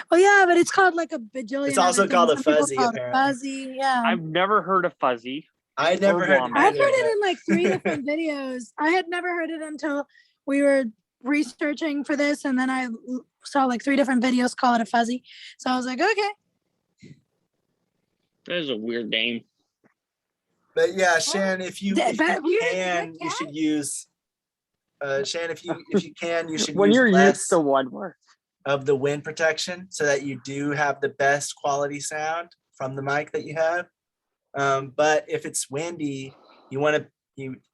Well, yeah, but it's called like a bajillion. It's also called a fuzzy, apparently. apparently. Fuzzy, yeah. I've never heard of fuzzy. I had never heard it wombat. I've either, heard it but- in like 3 different videos. I had never heard it until we were researching for this, and then I saw like 3 different videos call it a fuzzy. So I was like, okay. That is a weird name. But yeah, Shan, if you But weird is a good can, you cat. should use. Shan, if you can, you should When use you're less used to one word. of the wind protection so that you do have the best quality sound from the mic that you have. But if it's windy, you want to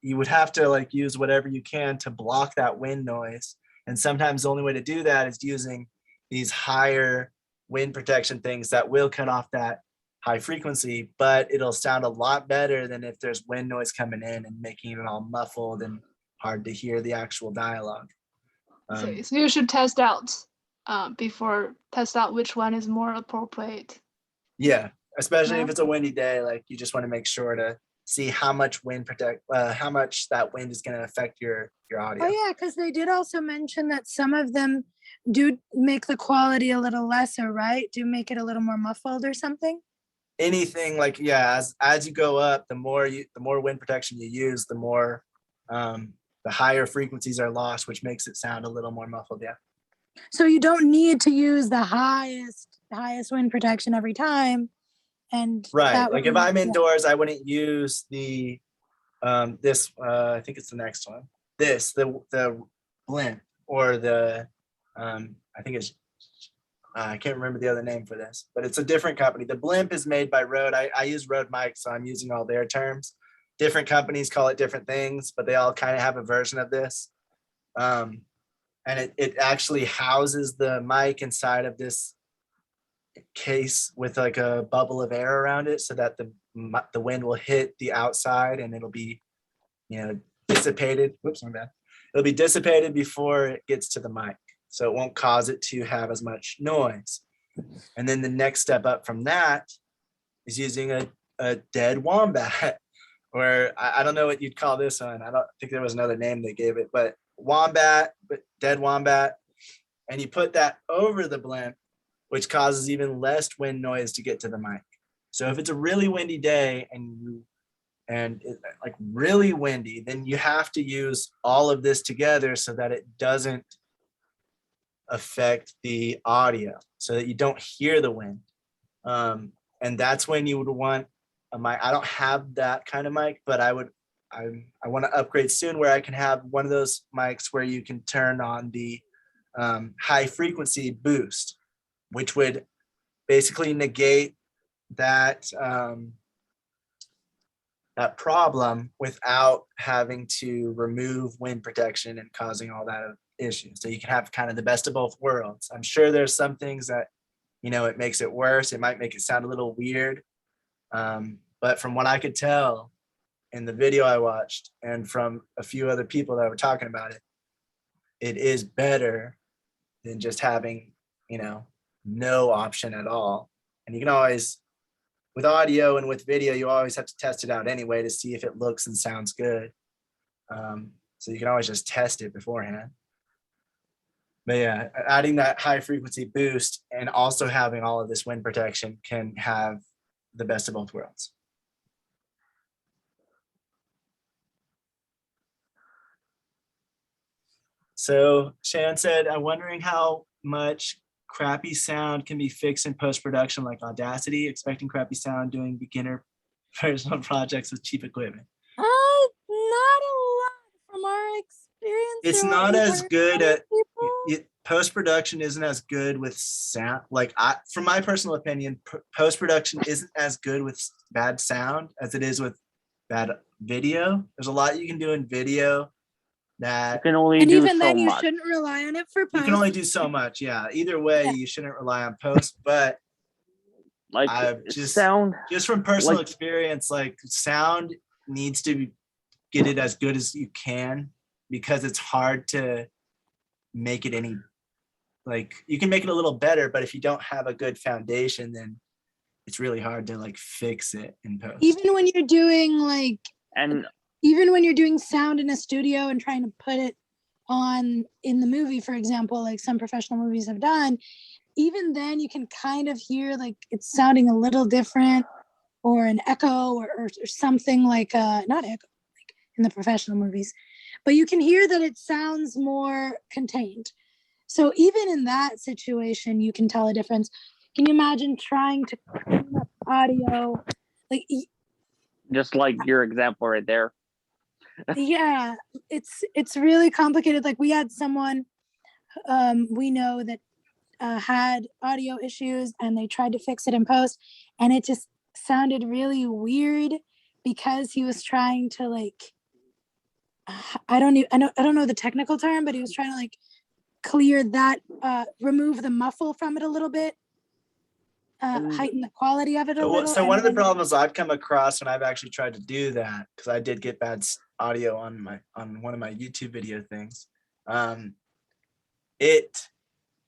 you would have to like use whatever you can to block that wind noise. And sometimes the only way to do that is using these higher wind protection things that will cut off that high frequency, but it'll sound a lot better than if there's wind noise coming in and making it all muffled and hard to hear the actual dialogue. So you should test out which one is more appropriate. Yeah, especially if Yeah. it's a windy day, like you just want to make sure to see how much how much that wind is going to affect your audio. Oh yeah, because they did also mention that some of them do make the quality a little lesser, right? Do make it a little more muffled or something. Anything like, yeah, as you go up, the more wind protection you use, the more the higher frequencies are lost, which makes it sound a little more muffled. Yeah. So you don't need to use the highest wind protection every time. And Right. that Like would if be- I'm yeah. indoors, I wouldn't use the this I think it's the next one. The blimp or the I think it's I can't remember the other name for this, but it's a different company. The blimp is made by Rode. I use Rode mics, so I'm using all their terms. Different companies call it different things, but they all kind of have a version of this. And it actually houses the mic inside of this case with like a bubble of air around it so that the wind will hit the outside and it'll be, dissipated. Whoops, my bad. It'll be dissipated before it gets to the mic. So it won't cause it to have as much noise. And then the next step up from that is using a dead wombat, or I don't know what you'd call this one. I don't think there was another name they gave it, but dead wombat. And you put that over the blimp, which causes even less wind noise to get to the mic. So if it's a really windy day and it's like really windy, then you have to use all of this together so that it doesn't affect the audio, so that you don't hear the wind. And that's when you would want a mic. I don't have that kind of mic, but I want to upgrade soon where I can have one of those mics where you can turn on the high frequency boost, which would basically negate that that problem without having to remove wind protection and causing all that issues. So you can have kind of the best of both worlds. I'm sure there's some things that, it makes it worse. It might make it sound a little weird. But from what I could tell in the video I watched and from a few other people that were talking about it, it is better than just having, no option at all. And you can always, with audio and with video, you always have to test it out anyway to see if it looks and sounds good. So you can always just test it beforehand. But yeah, adding that high frequency boost and also having all of this wind protection can have the best of both worlds. So Shan said, I'm wondering how much crappy sound can be fixed in post-production like Audacity, expecting crappy sound doing beginner personal projects with cheap equipment. Not a lot from our experience. It's or not what as we've good heard at people. post-production isn't as good with sound. From my personal opinion, post-production isn't as good with bad sound as it is with bad video. There's a lot you can do in video You that can only And do even so then, you much. shouldn't rely on it for you post. can only do so much. Yeah. Either way, Yeah. you shouldn't rely on post, but Like I've just sound. just from personal Like- experience, like sound needs to get it as good as you can, because it's hard to make it any, like, you can make it a little better, but if you don't have a good foundation, then it's really hard to like fix it in post. Even when you're doing And sound in a studio and trying to put it on in the movie, for example, like some professional movies have done, even then you can kind of hear like it's sounding a little different, or an echo or something like not echo like in the professional movies, but you can hear that it sounds more contained. So even in that situation, you can tell a difference. Can you imagine trying to clean up audio? Like, Just like your example right there. yeah, it's really complicated. Like we had someone we know that had audio issues, and they tried to fix it in post, and it just sounded really weird because he was trying to like I don't know the technical term, but he was trying to like clear that, remove the muffle from it a little bit, heighten the quality of it a little. So one of the problems I've come across when I've actually tried to do that, because I did get bad audio on one of my YouTube video things, it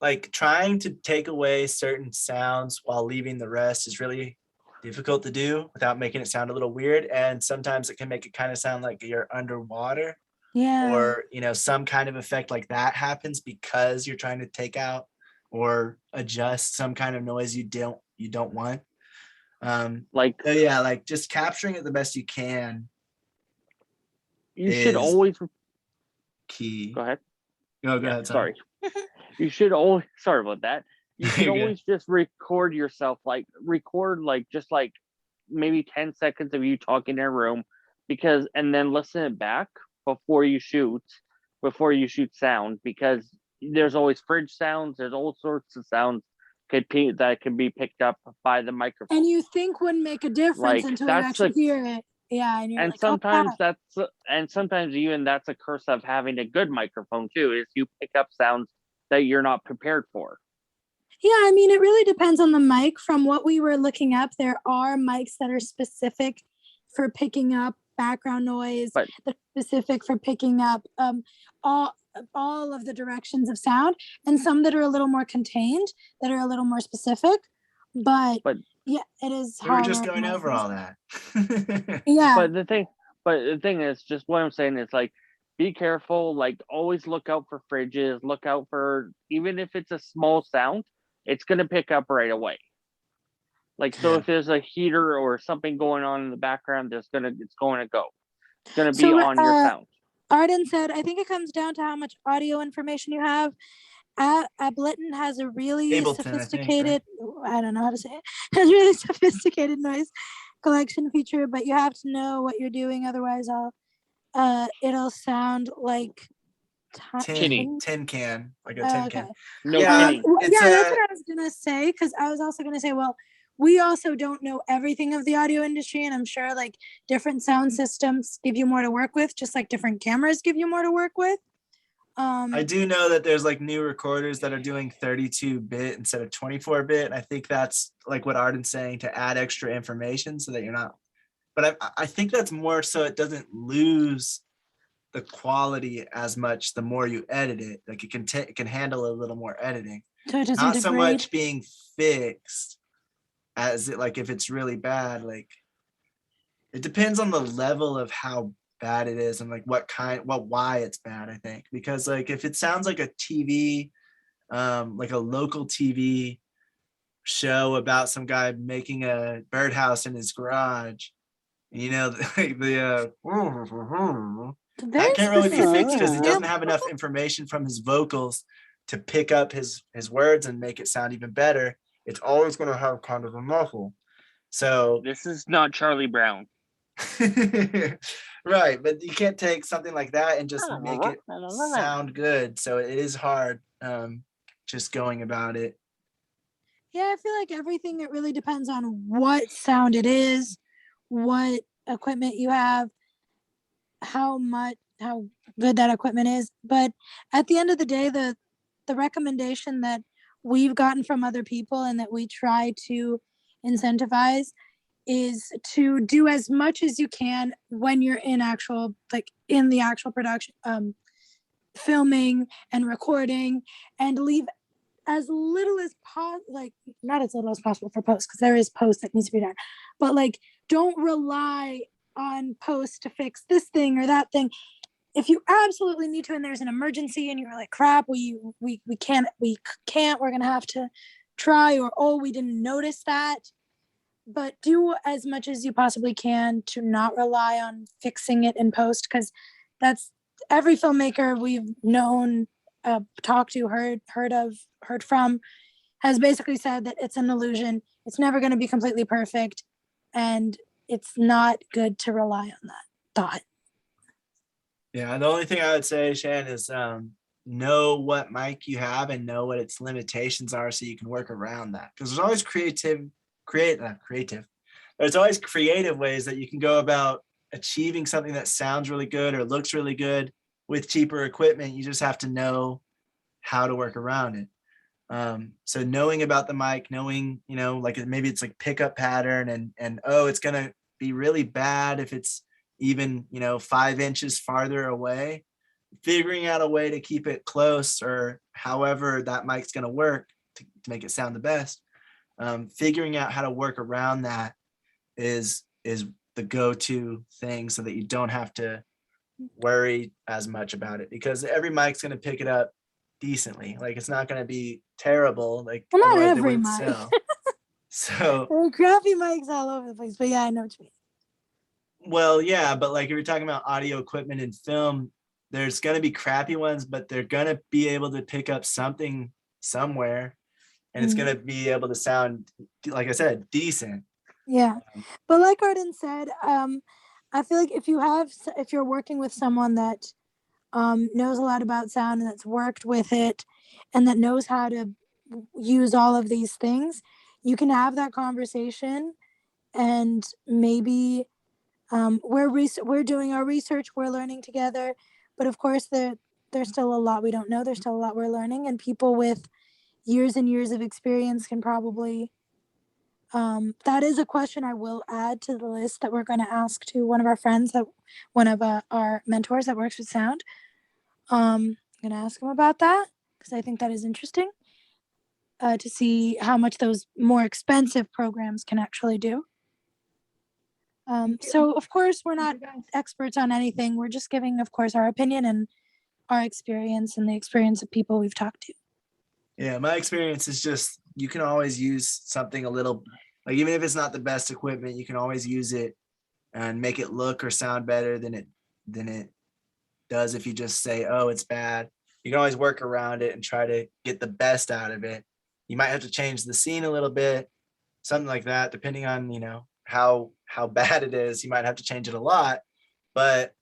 like trying to take away certain sounds while leaving the rest is really difficult to do without making it sound a little weird. And sometimes it can make it kind of sound like you're underwater. Yeah. Or, some kind of effect like that happens because you're trying to take out or adjust some kind of noise you don't want. Like just capturing it the best you can. You should always key. Go ahead. No, go ahead. Sorry. You should always, sorry about that. You should always just record yourself, just maybe 10 seconds of you talking in a room, and then listen it back before you shoot sound, because there's always fridge sounds, there's all sorts of sounds that can be picked up by the microphone. And you think wouldn't make a difference until you actually hear it. Yeah, and sometimes sometimes even that's a curse of having a good microphone too, is you pick up sounds that you're not prepared for. Yeah, I mean, it really depends on the mic. From what we were looking up, there are mics that are specific for picking up background noise, that are specific for picking up all of the directions of sound, and some that are a little more contained, that are a little more specific. But yeah, it is hard. We're just going over all that. Yeah. But the thing is, just what I'm saying is, like, be careful. Like, always look out for fridges. Look out for, even if it's a small sound, it's gonna pick up right away. Like, so if there's a heater or something going on in the background, it's going to go. It's going to be on your sound. Arden said, I think it comes down to how much audio information you have. Ableton has a really sophisticated, I don't know how to say it, has really sophisticated noise collection feature, but you have to know what you're doing. Otherwise, it'll sound like tin can, like a tin can. No kidding. Yeah, that's what I was gonna say, because I was also gonna say, well, we also don't know everything of the audio industry, and I'm sure like different sound systems give you more to work with, just like different cameras give you more to work with. I do know that there's like new recorders that are doing 32-bit instead of 24-bit. I think that's like what Arden's saying, to add extra information so that you're not, but I think that's more so it doesn't lose the quality as much the more you edit it. Like it can handle a little more editing, so it not so much being fixed as it, like if it's really bad, like it depends on the level of how bad it is and like why it's bad, I think. Because like if it sounds like a TV, like a local TV show about some guy making a birdhouse in his garage, like that can't really be fixed because he doesn't have enough information from his vocals to pick up his words and make it sound even better. It's always going to have kind of a muffle. So this is not Charlie Brown. Right, but you can't take something like that and just make it sound good. So it is hard just going about it. Yeah, I feel like everything, it really depends on what sound it is, what equipment you have, how good that equipment is. But at the end of the day, the recommendation that we've gotten from other people and that we try to incentivize is to do as much as you can when you're in the actual production, filming and recording, and leave as little as not as little as possible for post, because there is post that needs to be done, but like don't rely on post to fix this thing or that thing. If you absolutely need to and there's an emergency and you're like, crap, we can't, we're gonna have to try, or we didn't notice that, but do as much as you possibly can to not rely on fixing it in post, because that's every filmmaker we've known, talked to, heard from, has basically said that it's an illusion. It's never going to be completely perfect, and it's not good to rely on that thought. Yeah, the only thing I would say, Shan, is know what mic you have and know what its limitations are so you can work around that. Because there's always creative. There's always creative ways that you can go about achieving something that sounds really good or looks really good with cheaper equipment. You just have to know how to work around it. So knowing about the mic, knowing, like maybe it's like pickup pattern and oh, it's gonna be really bad if it's even 5 inches farther away. Figuring out a way to keep it close, or however that mic's gonna work to make it sound the best. Figuring out how to work around that is the go-to thing, so that you don't have to worry as much about it, because every mic's gonna pick it up decently. Like, it's not gonna be terrible. Like, Well, not otherwise they every wouldn't mic. sell. So, There are crappy mics all over the place, but yeah, I know what you mean. well, yeah, but like if you're talking about audio equipment in film, there's gonna be crappy ones, but they're gonna be able to pick up something somewhere, and it's gonna be able to sound, like I said, decent. Yeah, but like Arden said, I feel like if you're working with someone that knows a lot about sound and that's worked with it and that knows how to use all of these things, you can have that conversation, and maybe we're doing our research, we're learning together, but of course there's still a lot we don't know, there's still a lot we're learning, and people with years and years of experience can probably that is a question I will add to the list that we're going to ask to one of our friends, that one of our mentors that works with sound. I'm going to ask him about that, because I think that is interesting to see how much those more expensive programs can actually do. So of course we're not experts on anything. We're just giving, of course, our opinion and our experience and the experience of people we've talked to. Yeah, my experience is just, you can always use something a little, like, even if it's not the best equipment, you can always use it and make it look or sound better than it does if you just say, oh, it's bad. You can always work around it and try to get the best out of it. You might have to change the scene a little bit, something like that, depending on, how bad it is. You might have to change it a lot, but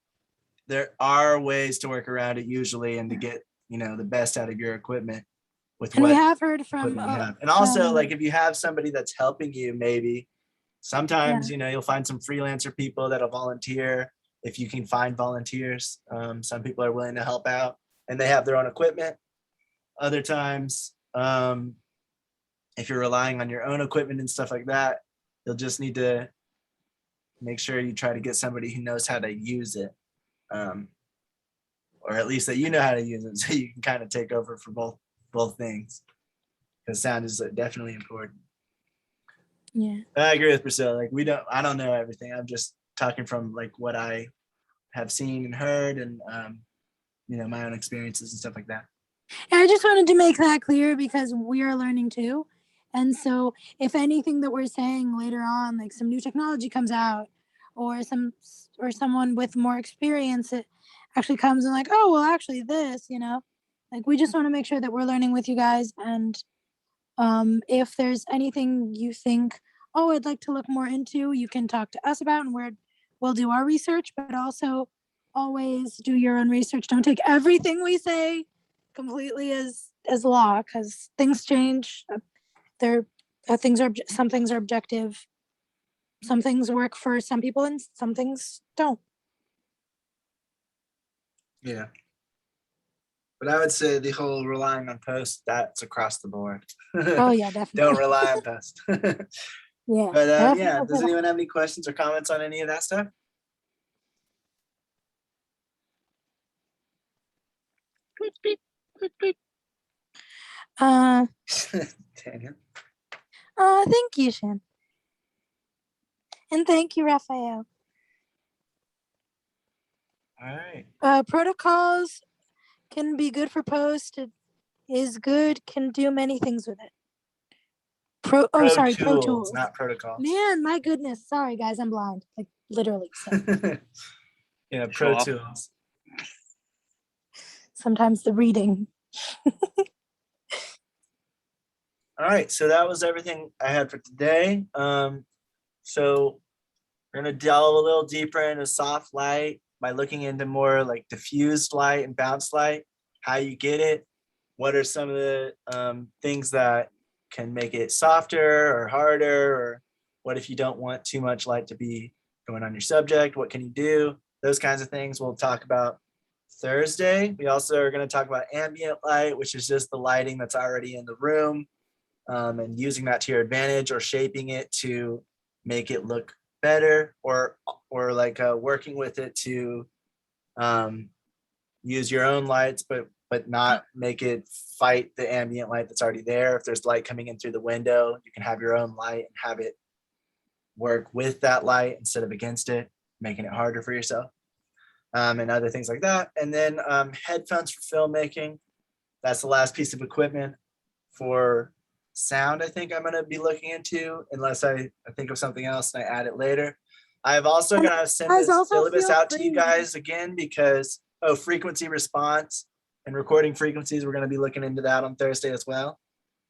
there are ways to work around it usually, and to get, the best out of your equipment with And we what have heard from equipment you have. And also, like, if you have somebody that's helping you, maybe sometimes, you'll find some freelancer people that'll volunteer. If you can find volunteers, some people are willing to help out and they have their own equipment. Other times, if you're relying on your own equipment and stuff like that, you'll just need to make sure you try to get somebody who knows how to use it, or at least that you know how to use it, so you can kind of take over for both things, because sound is definitely important. Yeah, I agree with Priscilla. Like, I don't know everything. I'm just talking from like what I have seen and heard, and my own experiences and stuff like that. I just wanted to make that clear, because we are learning too. And so if anything that we're saying later on, like some new technology comes out, or someone with more experience, it actually comes and like, oh, well, actually this, like, we just want to make sure that we're learning with you guys. And if there's anything you think, oh, I'd like to look more into, you can talk to us about, and we'll do our research, but also always do your own research. Don't take everything we say completely as law, because things change. Some things are objective. Some things work for some people and some things don't. Yeah. But I would say the whole relying on post, that's across the board. Oh yeah, definitely. Don't rely on post. Yeah. But yeah, does anyone have any questions or comments on any of that stuff? Daniel. Thank you, Shan. And thank you, Raphael. All right. Protocols can be good for post. It is good, can do many things with it. Pro Tools, Tools. not protocols. Man, my goodness. Sorry, guys, I'm blind. Like literally. So Yeah, Show Pro off. Tools. sometimes the reading. All right, so that was everything I had for today. So we're gonna delve a little deeper into soft light by looking into more like diffused light and bounce light, how you get it, what are some of the things that can make it softer or harder, or what if you don't want too much light to be going on your subject, what can you do? Those kinds of things we'll talk about Thursday. We also are going to talk about ambient light, which is just the lighting that's already in the room, and using that to your advantage or shaping it to make it look better, or like working with it to use your own lights, but not make it fight the ambient light that's already there. If there's light coming in through the window, you can have your own light and have it work with that light instead of against it, making it harder for yourself, and other things like that. And then headphones for filmmaking. That's the last piece of equipment. For sound, I think I'm going to be looking into, unless I think of something else and I add it later. I've also going to send guys, this also syllabus feel out to you free. guys again because, frequency response and recording frequencies. We're going to be looking into that on Thursday as well.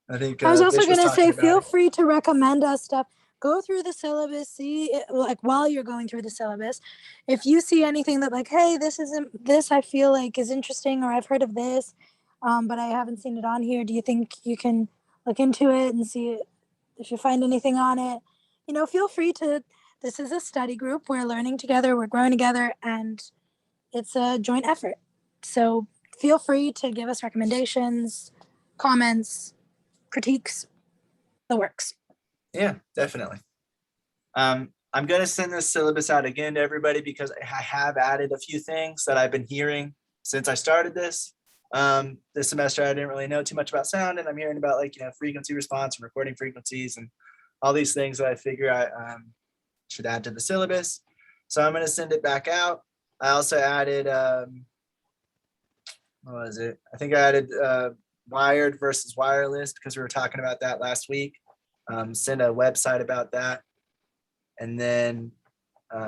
I think I was also Vish going to say, talking about feel it. free to recommend us stuff. Go through the syllabus, see it, like while you're going through the syllabus. If you see anything that like, hey, this I feel like is interesting, or I've heard of this, but I haven't seen it on here. Do you think you can look into it and see it, if you find anything on it? Feel free to. This is a study group. We're learning together. We're growing together, and it's a joint effort. So feel free to give us recommendations, comments, critiques, the works. Yeah, definitely. I'm going to send this syllabus out again to everybody because I have added a few things that I've been hearing since I started this. This semester, I didn't really know too much about sound, and I'm hearing about frequency response and recording frequencies and all these things that I figure I should add to the syllabus. So I'm going to send it back out. I also added, what was it? I think I added wired versus wireless because we were talking about that last week. Send a website about that. And then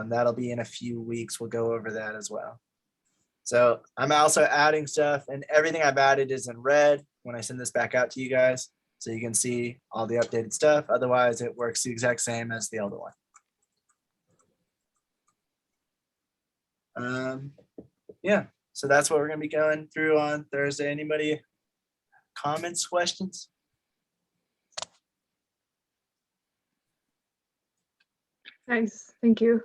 that'll be in a few weeks. We'll go over that as well. So I'm also adding stuff, and everything I've added is in red when I send this back out to you guys, so you can see all the updated stuff. Otherwise, it works the exact same as the older one. Yeah, so that's what we're going to be going through on Thursday. Anybody comments, questions? Nice. Thank you.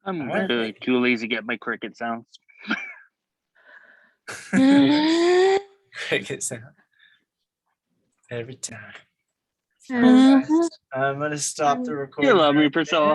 I'm All right. really too lazy to get my cricket sounds. Cricket sound every time. And I'm going to stop the You recording. love me, right Priscilla.